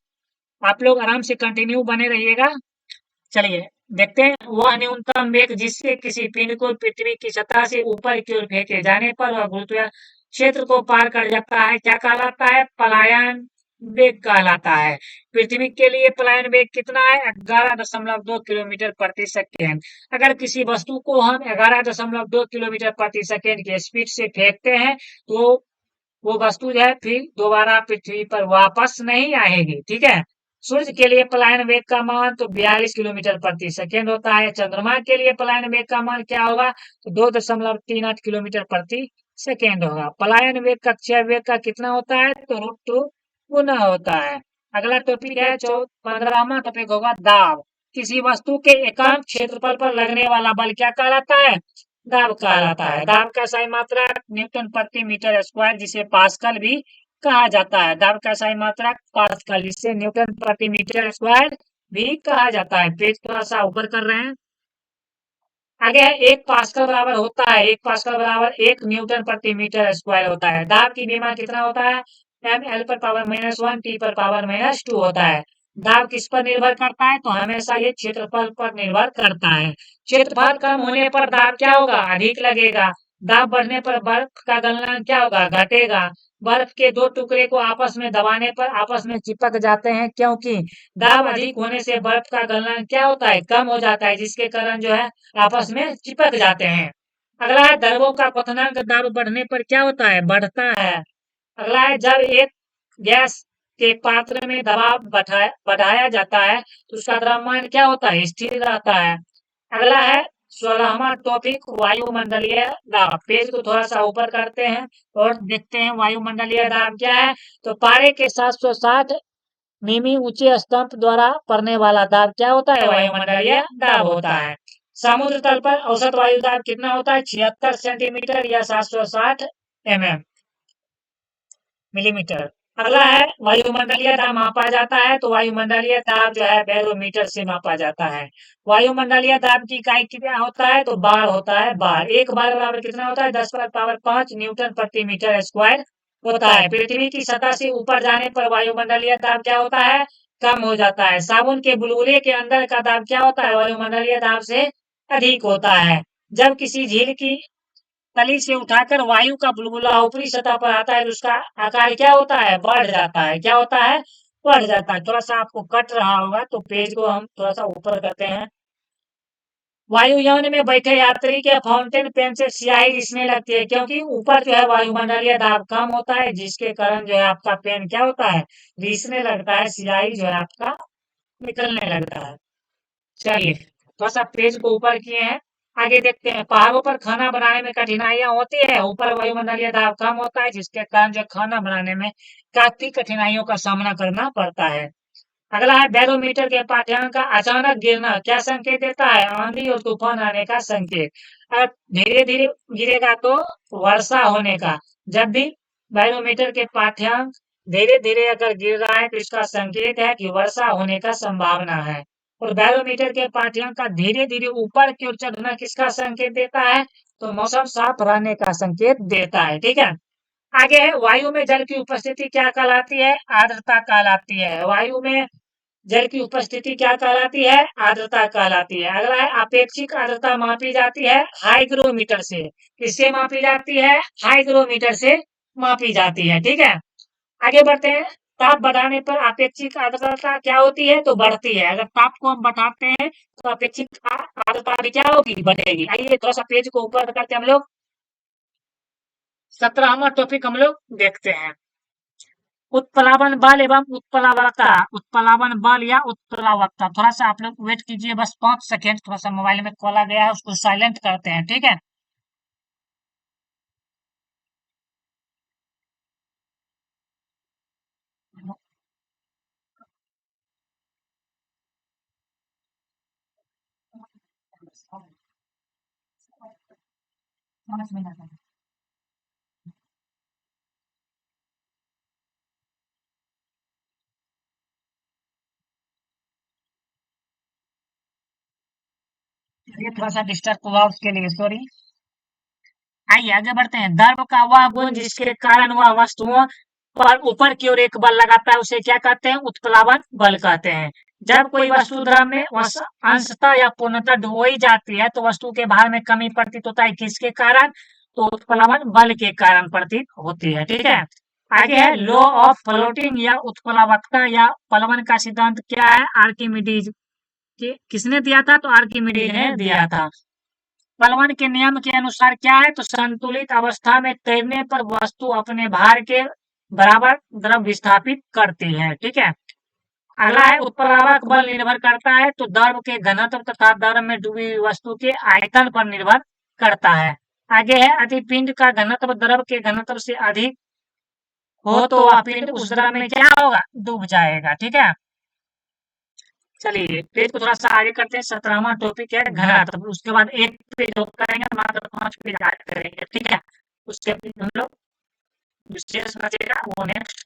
आप लोग आराम से कंटिन्यू बने रहिएगा। चलिए देखते हैं, वह न्यूनतम वेग जिससे किसी पिंड को पृथ्वी की सतह से ऊपर की ओर फेंके जाने पर वह गुरुत्वाकर्षण क्षेत्र को पार कर जाता है क्या कहलाता है, पलायन वेग कहलाता है। पृथ्वी के लिए पलायन वेग कितना है? 11.2 किलोमीटर प्रति सेकेंड। अगर किसी वस्तु को हम 11.2 किलोमीटर प्रति सेकेंड की स्पीड से फेंकते हैं तो वो वस्तु जो है फिर दोबारा पृथ्वी पर वापस नहीं आएगी। ठीक है। सूर्य के लिए पलायन वेग का मान तो 42 किलोमीटर प्रति सेकेंड होता है। चंद्रमा के लिए पलायन वेग का मान क्या होगा? तो 2.38 किलोमीटर प्रति सेकेंड होगा। पलायन वेग कक्षा वेग का कितना होता है? तो √2 गुना होता है। अगला टॉपिक है 15वां टॉपिक होगा दाब। किसी वस्तु के एकांक क्षेत्रफल पर लगने वाला बल क्या कहलाता है? दाब कहलाता है। दाब का सही मात्रक न्यूटन प्रति मीटर स्क्वायर, जिसे पास्कल भी कहा जाता है। दाब का सही मात्रक पास्कल, जिसे न्यूटन प्रति मीटर स्क्वायर भी कहा जाता है। पेज थोड़ा सा ऊपर कर रहे हैं। आगे है 1 पास्कल बराबर होता है, 1 पास्कल बराबर 1 न्यूटन प्रति मीटर स्क्वायर होता है। दाब की विमा कितना होता है? ml पर पावर -1 t पर पावर -2 होता है। दाब किस पर निर्भर करता है? तो हमेशा ये क्षेत्रफल पर निर्भर करता है। क्षेत्रफल कम होने पर दाब क्या होगा? अधिक लगेगा। दाब बढ़ने पर बर्फ का गलनांक क्या होगा? घटेगा। बर्फ के दो टुकड़े को आपस में दबाने पर आपस में चिपक जाते हैं, क्योंकि दाब अधिक होने से बर्फ का गलनांक क्या होता है? कम हो जाता है, जिसके कारण जो है आपस में चिपक जाते हैं। अगला है द्रवों का क्वथनांक दाब बढ़ने पर क्या होता है? बढ़ता है। अगला है जब एक गैस के पात्र में दबाव बढ़ाया जाता है तो उसका द्रव्यमान क्या होता है? स्थिर रहता है। अगला है 16वां टॉपिक वायुमंडलीय दाब। पेज को थोड़ा सा ऊपर करते हैं और देखते हैं वायुमंडलीय दाब क्या है। तो पारे के 760 मिमी ऊंचे स्तंभ द्वारा पड़ने वाला दाब क्या होता है? वायुमंडलीय दाब होता है। समुद्र तल पर औसत वायु दाब कितना होता है? 76 सेंटीमीटर या 760 मिलीमीटर। अगला है वायुमंडलीय दाब मापा जाता है, तो वायुमंडलीय दाब जो है बैरोमीटर से मापा जाता है। वायुमंडलीय दाब की इकाई क्या होता है? तो बार होता है। बार, एक बार बराबर कितना होता है? 10 पर पावर 5 न्यूटन प्रति मीटर स्क्वायर होता है। पृथ्वी की सतह से ऊपर जाने पर वायुमंडलीय दाब क्या होता है? कम हो जाता है। साबुन के बुलबुले के अंदर का दाब क्या होता है? वायुमंडलीय दाब से अधिक होता है। जब किसी झील की तली से उठाकर वायु का बुलबुला ऊपरी सतह पर आता है तो उसका आकार क्या होता है? बढ़ जाता है। क्या होता है? बढ़ जाता है। थोड़ा सा आपको कट रहा होगा तो पेज को हम थोड़ा सा ऊपर करते हैं। वायुयान में बैठे यात्री के फाउंटेन पेन से स्याही रिसने लगती है, क्योंकि ऊपर जो है वायुमंडलीय दाब कम होता है, जिसके कारण जो है आपका पेन क्या होता है? रिसने लगता है, स्याही जो है आपका निकलने लगता है। चलिए थोड़ा सा पेज को ऊपर किए हैं। आगे देखते हैं। पहाड़ों पर खाना बनाने में कठिनाइयां होती है। ऊपर वायुमंडलीय दाब कम होता है, जिसके कारण जो खाना बनाने में काफी कठिनाइयों का सामना करना पड़ता है। अगला है बैरोमीटर के पाठ्यांक का अचानक गिरना क्या संकेत देता है? आंधी और तूफान आने का संकेत। अगर धीरे धीरे गिरेगा तो वर्षा होने का। जब भी बैरोमीटर के पाठ्यांक धीरे धीरे अगर गिर रहा है तो इसका संकेत है कि वर्षा होने का संभावना है। और बैरोमीटर के पाठ्यांक का धीरे धीरे ऊपर की ओर चढ़ना किसका संकेत देता है? तो मौसम साफ रहने का संकेत देता है। ठीक है। आगे है वायु में जल की उपस्थिति क्या कहलाती है? आर्द्रता कहलाती है। वायु में जल की उपस्थिति क्या कहलाती है? आर्द्रता कहलाती है। अगला है अपेक्षिक आर्द्रता मापी जाती है हाइग्रोमीटर से। किससे मापी जाती है? हाइग्रोमीटर से मापी जाती है। ठीक है। आगे बढ़ते हैं। ताप बढ़ाने पर अपेक्षिक आर्द्रता क्या होती है? तो बढ़ती है। अगर ताप को हम बढ़ाते हैं तो अपेक्षिक आर्द्रता भी क्या होगी? बढ़ेगी। आइए थोड़ा सा पेज को ऊपर करके हम लोग 17वां टॉपिक हम लोग देखते हैं। उत्प्लावन बल एवं उत्प्लावकता। उत्प्लावन बल या उत्प्लावकता, थोड़ा सा आप लोग वेट कीजिए बस 5 सेकेंड। थोड़ा सा मोबाइल में कॉल आ गया है, उसको साइलेंट करते हैं। ठीक है। ये थोड़ा सा डिस्टर्ब हुआ, उसके लिए सॉरी। आइए आगे बढ़ते हैं। द्रव का वह गुण जिसके कारण वह वस्तुओं पर ऊपर की ओर एक बल लगाता है उसे क्या कहते हैं? उत्प्लावन बल कहते हैं। जब कोई वस्तु द्रव में अंशतः या पूर्णतः डुबोई जाती है तो वस्तु के भार में कमी प्रतीत होता है। किसके कारण? तो उत्प्लावन बल के कारण प्रतीत होती है। ठीक है। आगे है लॉ ऑफ फ्लोटिंग या उत्प्लावकता या पलवन का सिद्धांत क्या है? आर्किमिडीज किसने दिया था? तो आर्किमिडीज ने दिया था। पलवन के नियम के अनुसार क्या है? तो संतुलित अवस्था में तैरने पर वस्तु अपने भार के बराबर द्रव विस्थापित करती है। ठीक है। अगला है उत्प्लावक बल निर्भर करता है तो द्रव के घनत्व तथा द्रव में डूबी हुई वस्तु के आयतन पर निर्भर करता है। आगे है अतिपिंड का घनत्व द्रव के घनत्व से अधिक हो तो वह पिंड उस द्रव में क्या होगा? डूब जाएगा। ठीक है। चलिए पेज को थोड़ा सा आगे करते हैं। 17वां टॉपिक है घनत्व। उसके बाद एक पेज और करेंगे, मात्र 5 पेज आगे करेंगे। ठीक है। उसके बाद हम लोग विशेष बचेगा वो नेक्स्ट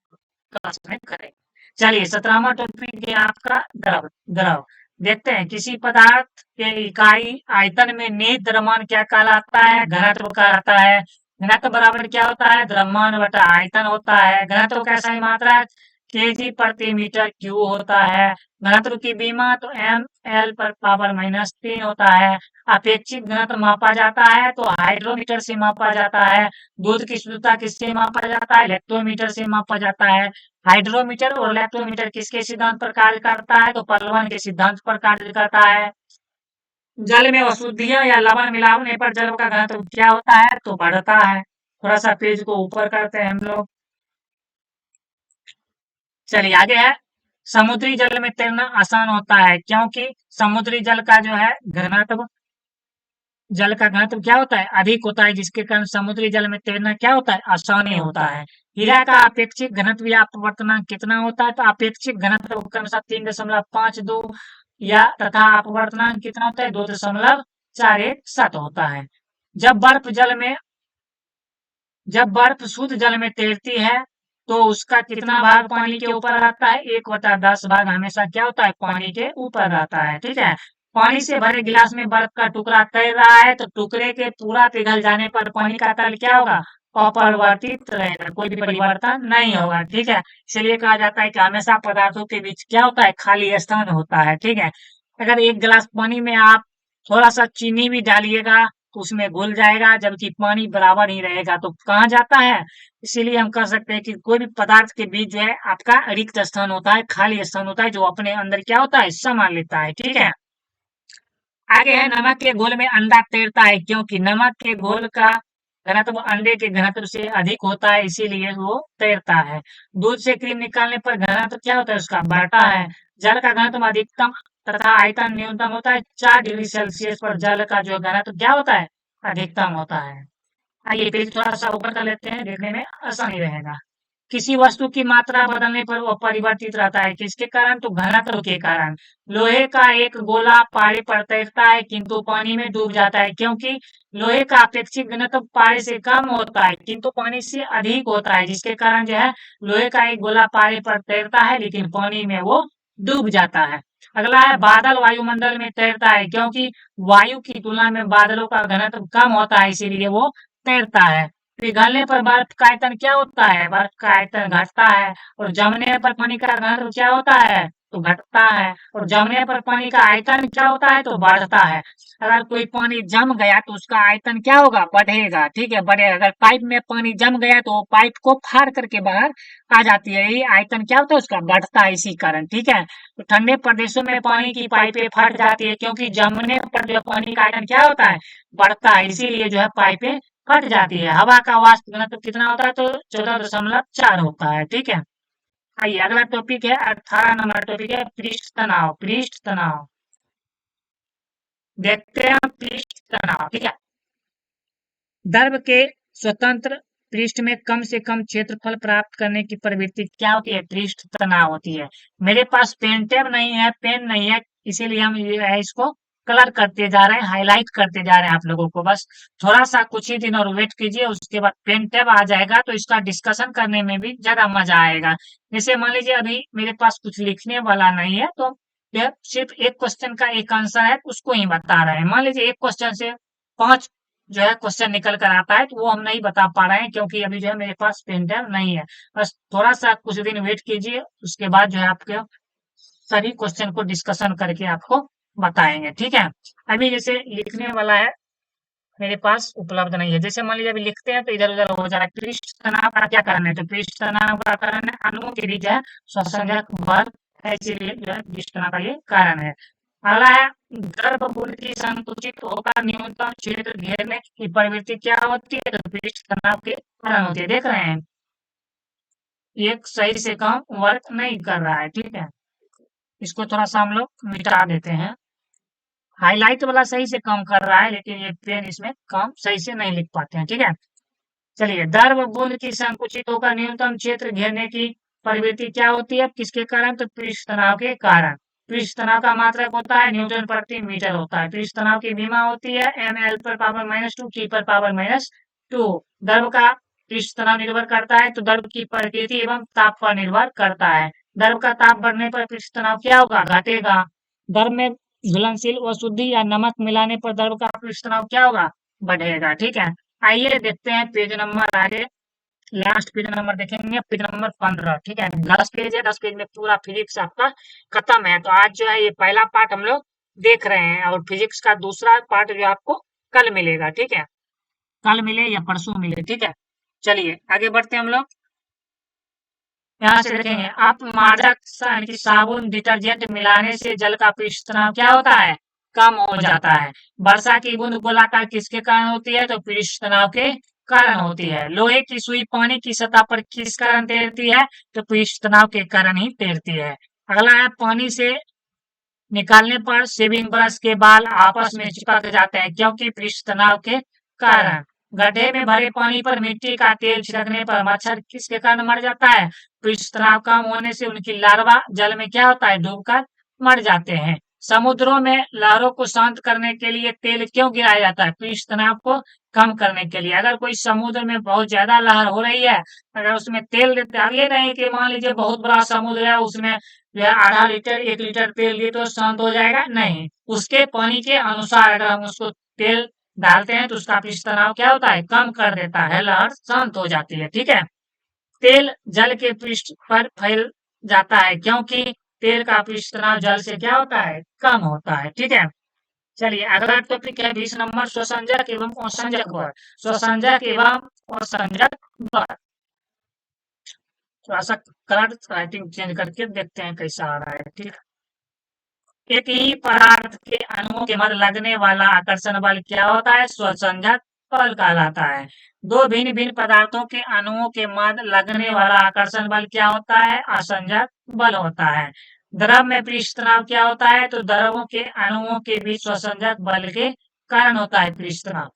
क्लास में करेंगे। चलिए 17वां टॉपिक है आपका द्रव। द्रव देखते हैं किसी पदार्थ के इकाई आयतन में निहित द्रव्यमान क्या कहलाता है? घनत्व कहलाता है। घनत्व बराबर क्या होता है? द्रव्यमान बटा आयतन होता है। घनत्व कैसा ही मात्रा है? केजी प्रति मीटर क्यूब होता है। घनत्व की बीमा तो एम एल पर पावर -3 होता है। अपेक्षित घनत्व मापा जाता है तो हाइड्रोमीटर से मापा जाता है। दूध की शुद्धता किससे मापा जाता है? इलेक्ट्रोमीटर से मापा जाता है। हाइड्रोमीटर और इलेक्ट्रोमीटर किसके सिद्धांत पर कार्य करता है? तो पलवन के सिद्धांत पर कार्य करता है। जल में अशुद्धियां या लवण मिलाने पर जल का घनत्व क्या होता है? तो बढ़ता है। थोड़ा सा पेज को ऊपर करते हैं हम लोग। चलिए आगे है समुद्री जल में तैरना आसान होता है क्योंकि समुद्री जल का जो है घनत्व, जल का घनत्व क्या होता है? अधिक होता है, जिसके कारण समुद्री जल में तैरना क्या होता है? आसानी होता है। हीरा का अपेक्षित घनत्व या अपवर्तनांक कितना होता है? तो अपेक्षित घनत्व के अनुसार 3.52 या तथा अपवर्तनांक कितना होता है? 2.417 होता है। जब बर्फ जल में जब बर्फ शुद्ध जल में तैरती है तो उसका कितना भाग पानी के ऊपर रहता है? 1/10 भाग हमेशा क्या होता है? पानी के ऊपर रहता है। ठीक है। पानी से भरे गिलास में बर्फ का टुकड़ा तैर रहा है तो टुकड़े के पूरा पिघल जाने पर पानी का तल क्या होगा? अपरिवर्तित रहेगा, कोई भी परिवर्तन नहीं होगा। ठीक है। इसलिए कहा जाता है कि हमेशा पदार्थों के बीच क्या होता है? खाली स्थान होता है। ठीक है। अगर एक गिलास पानी में आप थोड़ा सा चीनी भी डालिएगा तो उसमें घुल जाएगा, जबकि पानी बराबर ही रहेगा तो कहाँ जाता है? इसीलिए हम कह सकते हैं कि कोई भी पदार्थ के बीच जो है आपका रिक्त स्थान होता है, खाली स्थान होता है, जो अपने अंदर क्या होता है? समा लेता है। ठीक है। आगे है नमक के घोल में अंडा तैरता है क्योंकि नमक के घोल का घनत्व अंडे के घनत्व से अधिक होता है, इसीलिए वो तैरता है। दूध से क्रीम निकालने पर घनत्व क्या होता है? उसका बढ़ता है। जल का घनत्व अधिकतम तथा आयतन न्यूनतम होता है। 4 डिग्री सेल्सियस पर जल का जो घनत्व क्या होता है? अधिकतम होता है। आइए पेज थोड़ा सा ऊपर कर लेते हैं, देखने में आसानी रहेगा। किसी वस्तु की मात्रा बदलने पर वो परिवर्तित रहता है, किसके कारण? तो घनत्व के कारण। लोहे का एक गोला पारे पर तैरता है किंतु पानी में डूब जाता है क्योंकि लोहे का अपेक्षित घनत्व पारे से कम होता है किंतु पानी से अधिक होता है, जिसके कारण जो है लोहे का एक गोला पारे पर तैरता है लेकिन पानी में वो डूब जाता है। अगला है बादल वायुमंडल में तैरता है क्योंकि वायु की तुलना में बादलों का घनत्व कम होता है, इसीलिए वो तैरता है। पिघलने पर बर्फ का आयतन क्या होता है? बर्फ का आयतन घटता है। और जमने पर पानी का घनत्व क्या होता है? तो घटता है। और जमने पर पानी का आयतन क्या होता है? तो बढ़ता है। अगर कोई पानी जम गया तो उसका आयतन क्या होगा? बढ़ेगा। ठीक है, बढ़ेगा। अगर पाइप में पानी जम गया तो वो पाइप को फाड़ करके बाहर आ जाती है, यही आयतन क्या होता है? उसका बढ़ता है, इसी कारण। ठीक है। तो ठंडे प्रदेशों में पानी की पाइपें फट जाती है क्योंकि जमने पर जो पानी का आयतन क्या होता है? बढ़ता है, इसीलिए जो है पाइपें फट जाती है। हवा का वाष्प घनत्व कितना होता है? तो 14.4 होता है। ठीक है। आइए अगला टॉपिक है 18 नंबर टॉपिक है पृष्ठ तनाव। पृष्ठ तनाव देखते हैं, पृष्ठ तनाव। ठीक है। द्रव के स्वतंत्र पृष्ठ में कम से कम क्षेत्रफल प्राप्त करने की प्रवृत्ति क्या होती है? पृष्ठ तनाव होती है। मेरे पास पेन टेब नहीं है, पेन नहीं है, इसीलिए हम ये है इसको कलर करते जा रहे हैं, हाईलाइट करते जा रहे हैं आप लोगों को। बस थोड़ा सा कुछ ही दिन और वेट कीजिए, उसके बाद पेन टेब आ जाएगा तो इसका डिस्कशन करने में भी ज्यादा मजा आएगा। जैसे मान लीजिए अभी मेरे पास कुछ लिखने वाला नहीं है तो यह सिर्फ एक क्वेश्चन का एक आंसर है, उसको ही बता रहे हैं। मान लीजिए एक क्वेश्चन से 5 जो है क्वेश्चन निकल कर आता है तो वो हम नहीं बता पा रहे हैं क्योंकि अभी जो है मेरे पास पेन टेब नहीं है। बस थोड़ा सा कुछ दिन वेट कीजिए, उसके बाद जो है आपके सभी क्वेश्चन को डिस्कशन करके आपको बताएंगे। ठीक है। अभी जैसे लिखने वाला है मेरे पास उपलब्ध नहीं है। जैसे मान लीजिए अभी लिखते हैं तो इधर उधर हो जा रहा है। पृष्ठ तनाव का क्या कारण है, तो पृष्ठ तनाव का कारण है अणुओं के बीच है स्वसंजक बल है, इसीलिए जो है पृष्ठ तनाव का ये कारण है। अगला है गर्भपुर की संकुचित होकर न्यूनतम क्षेत्र घेरने की प्रवृत्ति क्या होती है, तो पृष्ठ तनाव के कारण होती है। देख रहे हैं एक सही से काम वर्क नहीं कर रहा है, ठीक है। इसको थोड़ा सा हम लोग मिटा देते हैं। हाईलाइट वाला सही से काम कर रहा है लेकिन ये पेन इसमें काम सही से नहीं लिख पाते हैं, ठीक है। चलिए द्रव बूंद की संकुचित होकर न्यूनतम क्षेत्र घेरने की प्रवृत्ति क्या होती है, किसके कारण, तो पृष्ठ तनाव के कारण। पृष्ठ तनाव का मात्रक होता है न्यूटन प्रति मीटर होता है। पृष्ठ तनाव की विमा होती है ml पर पावर -2 T पर पावर -2। द्रव का पृष्ठ तनाव निर्भर करता है तो द्रव की प्रकृति एवं ताप पर निर्भर करता है। द्रव का ताप बढ़ने पर पृष्ठ तनाव क्या होगा, घटेगा। द्रव में घुलनशील अशुद्धि या नमक मिलाने पर द्रव का पृष्ठ तनाव क्या होगा, बढ़ेगा, ठीक है। आइए देखते हैं पेज नंबर आगे, लास्ट पेज नंबर देखेंगे, पेज नंबर 15, ठीक है। 10 पेज है, 10 पेज में पूरा फिजिक्स आपका खत्म है। तो आज जो है ये पहला पार्ट हम लोग देख रहे हैं और फिजिक्स का दूसरा पार्ट जो आपको कल मिलेगा, ठीक है। कल मिले या परसों मिले, ठीक है। चलिए आगे बढ़ते हैं हम लोग। यहाँ से देखेंगे आप मार्जक यानी कि साबुन डिटर्जेंट मिलाने से जल का पृष्ठ तनाव क्या होता है, कम हो जाता है। वर्षा की बूंद गोलाकार किसके कारण होती है, तो पृष्ठ तनाव के कारण होती है। लोहे की सुई पानी की सतह पर किस कारण तैरती है, तो पृष्ठ तनाव के कारण ही तैरती है। अगला है पानी से निकालने पर शेविंग ब्रश के बाल आपस में चिपक जाते हैं क्योंकि पृष्ठ तनाव के कारण। गड्ढे में भरे पानी पर मिट्टी का तेल छिड़कने पर मच्छर किसके कारण मर जाता है, पृष्ठ तनाव कम होने से उनकी लार्वा जल में क्या होता है, डूबकर मर जाते हैं। समुद्रों में लहरों को शांत करने के लिए तेल क्यों गिराया जाता है, पृष्ठ तनाव को कम करने के लिए। अगर कोई समुद्र में बहुत ज्यादा लहर हो रही है, अगर उसमें तेल देते हैं, ये नहीं कि मान लीजिए बहुत बड़ा समुद्र है उसमें जो है आधा लीटर 1 लीटर तेल दिए तो शांत हो जाएगा, नहीं। उसके पानी के अनुसार अगर हम उसको तेल डालते हैं तो उसका पृष्ठ तनाव क्या होता है, कम कर देता है, लहर शांत हो जाती है, ठीक है। तेल जल के पृष्ठ पर फैल जाता है क्योंकि तेल का पृष्ठ तनाव जल से क्या होता है, कम होता है, ठीक है। चलिए अगला टॉपिक है 20 नंबर, स्वसंजक एवं असंजक बल। स्वसंजक एवं असंजक बल, थोड़ा सा कलर राइटिंग चेंज करके देखते हैं कैसा आ रहा है, ठीक है। एक ही पदार्थ के अणुओं के मध्य लगने वाला आकर्षण बल क्या होता है, स्वसंजक बल कहलाता है। दो भिन्न भिन्न पदार्थों के अणुओं के मध्य लगने वाला आकर्षण बल क्या होता है, असंजक बल होता है। द्रव में पृष्ठ तनाव क्या होता है, तो द्रवों के अणुओं के बीच स्वसंजक बल के कारण होता है पृष्ठ तनाव।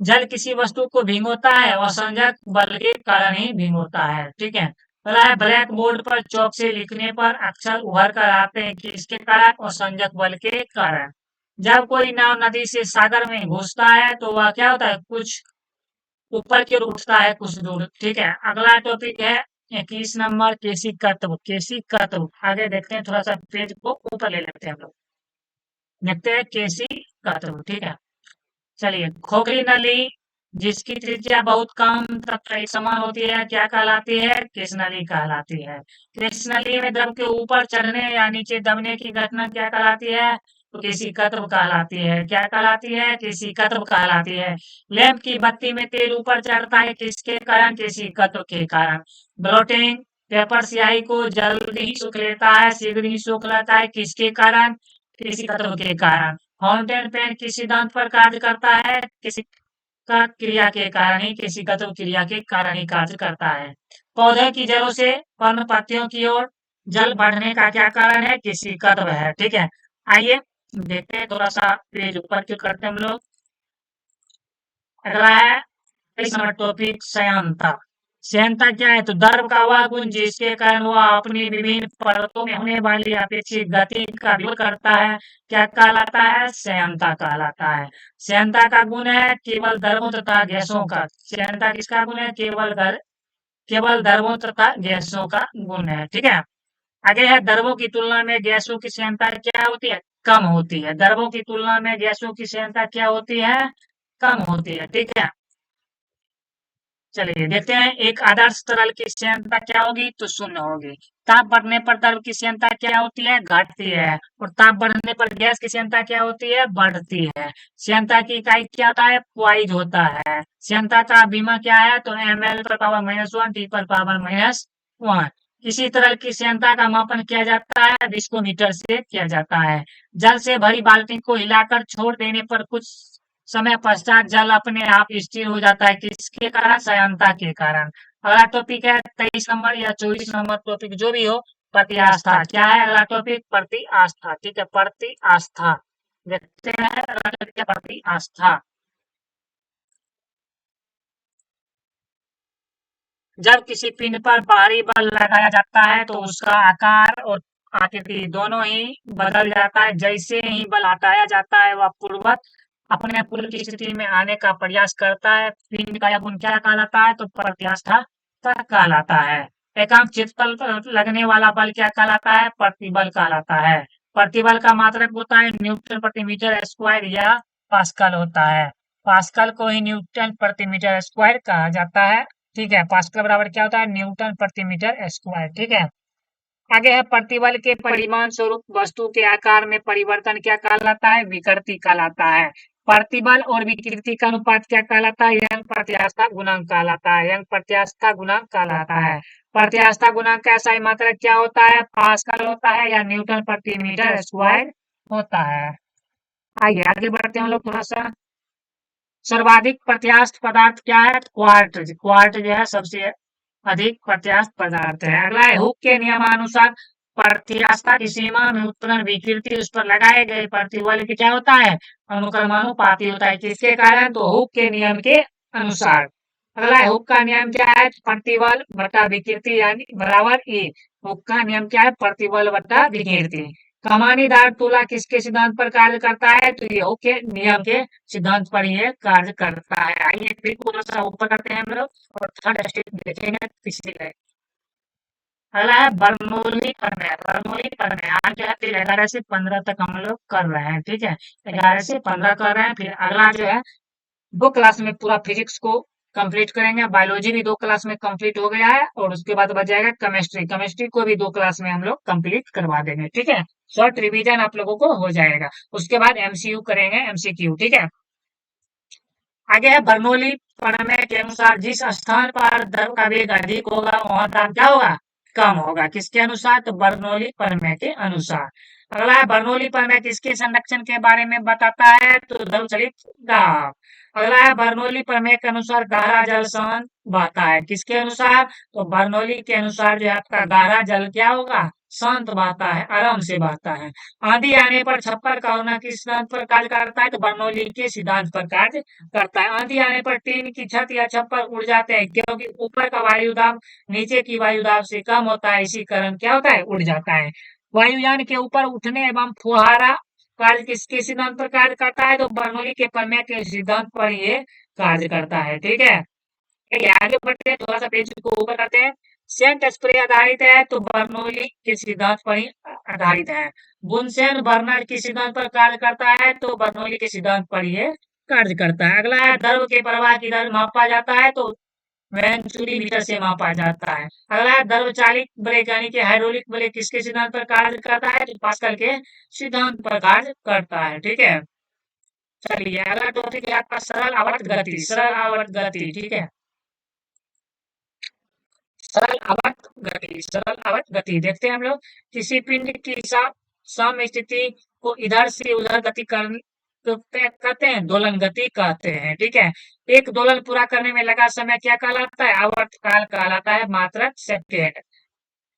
जल किसी वस्तु को भिगोता है असंजक बल के कारण ही भिगोता है, ठीक है। ब्लैक बोर्ड पर चौक से लिखने पर अक्षर उभर कर आते हैं किसके कारण, असंजक बल के कारण। जब कोई नाव नदी से सागर में घुसता है तो वह क्या होता है, कुछ ऊपर की ओर उठता है कुछ दूर, ठीक है। अगला टॉपिक है 21 नंबर, केशिका तत्व। केशिका तत्व आगे देखते हैं, थोड़ा सा पेज को ऊपर ले लेते हैं हम लोग, देखते हैं केशिका तत्व, ठीक है। चलिए खोखली नली जिसकी त्रिज्या बहुत कम तक एक समान होती है क्या कहलाती है, केश नली कहलाती है। केश नली में द्रव के ऊपर चढ़ने या नीचे दबने की घटना क्या कहलाती है, तो केशिकत्व कहलाती है। क्या कहलाती है, केशिकत्व कहलाती है। लैंप की बत्ती में तेल ऊपर चढ़ता है किसके कारण, केशिकत्व के कारण। ब्लोटिंग पेपर स्याही को जल्दी ही सूख लेता है, शीघ्र ही सूख लेता है, किसके कारण, केशिकत्व के कारण। फाउंटेन पेन किस सिद्धांत पर कार्य करता है, किसी का क्रिया के कारण ही, केशिकत्व क्रिया के कारण ही कार्य करता है। पौधे की जड़ों से पर्ण पत्तियों की ओर जल बढ़ने का क्या कारण है, केशिकत्व है, ठीक है। आइए देखते हैं, थोड़ा सा पेज ऊपर क्यों करते हैं हम लोग। अगला है 23 नंबर टॉपिक, श्यानता। श्यानता क्या है, तो द्रव का वह गुण जिसके कारण वह अपनी विभिन्न परतों में होने वाली अपेक्षित गति का विरोध करता है क्या कहलाता है, श्यानता कहलाता है। श्यानता का गुण है केवल द्रवों तथा गैसों का। श्यानता किसका गुण है, केवल द्रवों तथा गैसों का गुण है, ठीक है। आगे है द्रवों की तुलना में गैसों की श्यानता क्या होती है, कम होती है। द्रवों की तुलना में गैसों की श्यानता क्या होती है, कम होती है, ठीक है। चलिए देखते हैं, एक आदर्श तरल की श्यानता क्या होगी, तो शून्य होगी। ताप बढ़ने पर द्रव की श्यानता क्या होती है, घटती है। और ताप बढ़ने पर गैस की श्यानता क्या होती है, बढ़ती है। श्यानता की इकाई क्या होता है, पॉइज होता है। श्यानता का बीमा क्या है, तो ml पर पावर -1 T पर पावर -1। इसी तरह की श्यानता का मापन किया जाता है विस्कोमीटर से किया जाता है। जल से भरी बाल्टी को हिलाकर छोड़ देने पर कुछ समय पश्चात जल अपने आप स्थिर हो जाता है, किसके कारण, श्यानता के कारण। अगला टॉपिक है 23 नंबर या 24 नंबर टॉपिक जो भी हो, प्रति आस्था क्या है। अगला टॉपिक प्रति आस्था, ठीक है, प्रति आस्था देखते हैं। अगला टॉपिक है प्रति आस्था। जब किसी पिंड पर भारी बल लगाया जाता है तो उसका आकार और आकृति दोनों ही बदल जाता है। जैसे ही बल हटाया जाता है वह पूर्ववत अपने पूर्व की स्थिति में आने का प्रयास करता है। पिंड का यह गुण क्या कहलाता है, तो प्रत्यास्था कहलाता है। एकांक चित्त पर लगने वाला बल क्या कहलाता है, प्रतिबल कहलाता है। प्रतिबल का मात्रक होता है न्यूटन प्रति मीटर स्क्वायर या पास्कल होता है। पास्कल को ही न्यूटन प्रति मीटर स्क्वायर कहा जाता है। ठीक है, पास्कल बराबर क्या होता है, न्यूटन प्रति मीटर स्क्वायर। ठीक है, आगे है प्रतिबल के परिमाण स्वरूप वस्तु के आकार में परिवर्तन क्या कहलाता है, विकृति कहलाता है। प्रतिबल और विकृति का अनुपात क्या कहलाता है, यंग प्रत्यास्था गुणांक कहलाता है। यंग प्रत्यास्था गुणांक कहलाता है। प्रत्यास्था गुणांक का सही मात्रक क्या होता है, पास्कल होता है या न्यूटन प्रति मीटर स्क्वायर होता है। आइए आगे बढ़ते हैं हम लोग थोड़ा सा। सर्वाधिक प्रत्यास्थ पदार्थ क्या है, क्वार्ट्ज। क्वार्ट्ज जो है सबसे अधिक प्रत्यास्थ पदार्थ है। अगला है हुक के नियमानुसार प्रत्यास्थता की सीमा में उत्पन्न विकृति उस पर लगाए गए प्रतिबल की क्या होता है, अनुक्रमानुपाती होता है। किसके कारण, तो हुक के नियम के अनुसार। अगला है हुक का नियम क्या है, प्रतिबल बटा विकृति यानी बराबर E। हुक का नियम क्या है, प्रतिबल बटा विकृति। कमानीदार तुला किसके सिद्धांत पर कार्य करता है, तो ये हुक के नियम के सिद्धांत पर ये कार्य करता है। आइए फिर थोड़ा सा ऊपर करते हैं हम लोग और थर्ड स्टेप देखेंगे पिछले। अगला है बर्नौली प्रमेय। बर्नौली प्रमेय आज जो है फिर 11 से 15 तक हम लोग कर रहे हैं। ठीक है, 11 से 15 कर रहे हैं। फिर अगला जो है 2 क्लास में पूरा फिजिक्स को कंप्लीट करेंगे। बायोलॉजी भी 2 क्लास में कंप्लीट हो गया है और उसके बाद बच जाएगा केमिस्ट्री। केमिस्ट्री को भी 2 क्लास में हम लोग कंप्लीट करवा देंगे। ठीक है, शॉर्ट रिवीजन आप लोगों को हो जाएगा। उसके बाद एमसीयू करेंगे, एमसीक्यू। ठीक है, आगे है बर्नौली प्रमेय के अनुसार जिस स्थान पर द्रव का वेग अधिक होगा वहां ताप क्या होगा, कम होगा। किसके अनुसार, तो बर्नौली प्रमेय के अनुसार। अगला है बर्नौली प्रमेय किसके संरक्षण के बारे में बताता है, तो द्रव चलित दाब। अगला है बर्नौली प्रमेय के अनुसार गहरा जल शांत बहता है। किसके अनुसार, तो बर्नौली के अनुसार जो है आपका गहरा जल क्या होगा, शांत बहता है, आराम से बहता है। आंधी आने पर छप्पर का होना किस सिद्धांत पर कार्य करता है, तो बर्नौली के सिद्धांत पर कार्य करता है। आंधी आने पर टीन की छत या छप्पर उड़ जाते हैं क्योंकि ऊपर का वायु दाब नीचे की वायु दाब से कम होता है, इसी कारण क्या होता है, उड़ जाता है। वायुयान के ऊपर उठने एवं फुहारा कार्य किसके सिद्धांत पर कार्य करता है, तो बर्नौली के प्रमेय के सिद्धांत पर ये कार्य करता है। ठीक है, चलिए आगे बढ़ते हैं, थोड़ा सा पेज को ऊपर करते हैं। सेंट स्प्रे आधारित है तो बर्नौली के सिद्धांत पर ही आधारित है। बुनसेन बर्नर के सिद्धांत पर कार्य करता है तो बर्नौली के सिद्धांत पर ये कार्य करता है। अगला है द्रव के प्रवाह की दर मापा जाता है तो वेंचुरी मीटर से मापा जाता है। अगला है द्रव चालित ब्रेक यानी कि हाइड्रोलिक ब्रेक किसके सिद्धांत पर कार्य करता है, तो पास्कल के सिद्धांत पर कार्य करता है। ठीक है, चलिए अगला टॉपिक है आपका सरल आवर्त गति। सरल आवर्त गति, ठीक है, सरल आवर्त गति। सरल आवर्त गति देखते हैं हम लोग। किसी पिंड की सम स्थिति को इधर से उधर गति कर तो क्या कहते हैं, दोलन गति कहते हैं। ठीक है, एक दोलन पूरा करने में लगा समय क्या कहलाता है, आवर्त काल कहलाता है, मात्रक सेकेंड।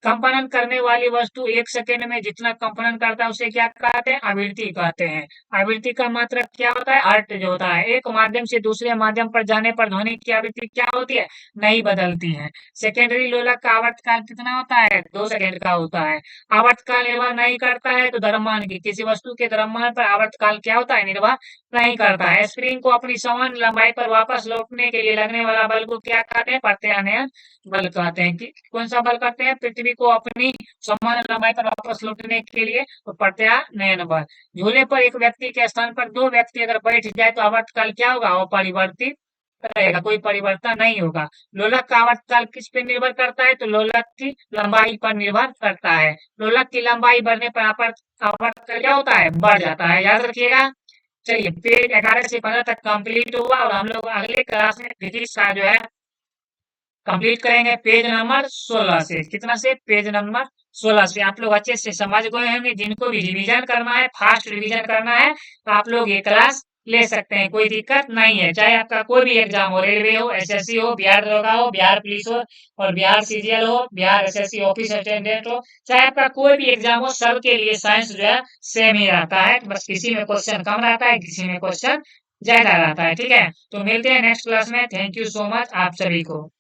कंपन करने वाली वस्तु 1 सेकेंड में जितना कंपन करता है उसे क्या कहते हैं, आवृत्ति कहते हैं। आवृत्ति का मात्रक क्या होता है, हर्ट्ज जो होता है। एक माध्यम से दूसरे माध्यम पर जाने पर ध्वनि की आवृत्ति क्या होती है, नहीं बदलती है। सेकेंडरी लोलक का आवर्तकाल कितना होता है, 2 सेकेंड का होता है। आवर्तकाल निर्भर नहीं करता है तो द्रव्यमान की, किसी वस्तु के द्रव्यमान पर आवर्तकाल क्या होता है, निर्भर नहीं करता है। स्प्रिंग को अपनी समान लंबाई पर वापस लौटने के लिए लगने वाला बल को क्या कहते हैं, प्रत्यानयन बल कहते हैं। कि कौन सा बल करते हैं, पृथ्वी को अपनी समान लंबाई पर वापस लौटने के लिए तो प्रत्यानयन बल। झूले पर एक व्यक्ति के स्थान पर 2 व्यक्ति अगर बैठ जाए तो आवर्तकाल क्या होगा, अपरिवर्तित रहेगा, कोई परिवर्तन नहीं होगा। लोलक का आवर्तकाल किस पे निर्भर करता है? तो लोलक की लंबाई पर निर्भर करता है। लोलक की लंबाई बढ़ने पर आवर्तकाल क्या होता है? बढ़ जाता है, याद रखिएगा। चलिए, पेज 11 से 15 तक कंप्लीट हुआ और हम लोग अगले क्लास में फिजिक्स का जो है कंप्लीट करेंगे पेज नंबर 16 से। कितना से? पेज नंबर 16 से। आप लोग अच्छे से समझ गए होंगे। जिनको भी रिवीजन करना है, फास्ट रिवीजन करना है, तो आप लोग ये क्लास ले सकते हैं, कोई दिक्कत नहीं है। चाहे आपका कोई भी एग्जाम हो, रेलवे हो, एसएससी हो, बिहार दरोगा हो, बिहार पुलिस हो और बिहार सीजीएल हो, बिहार एसएससी ऑफिस अटेंडेंट हो, चाहे आपका कोई भी एग्जाम हो, सबके लिए साइंस जो है सेम ही रहता है। बस किसी में क्वेश्चन कम रहता है, किसी में क्वेश्चन ज्यादा रहता है। ठीक है, तो मिलते हैं नेक्स्ट क्लास में। थैंक यू सो मच आप सभी को।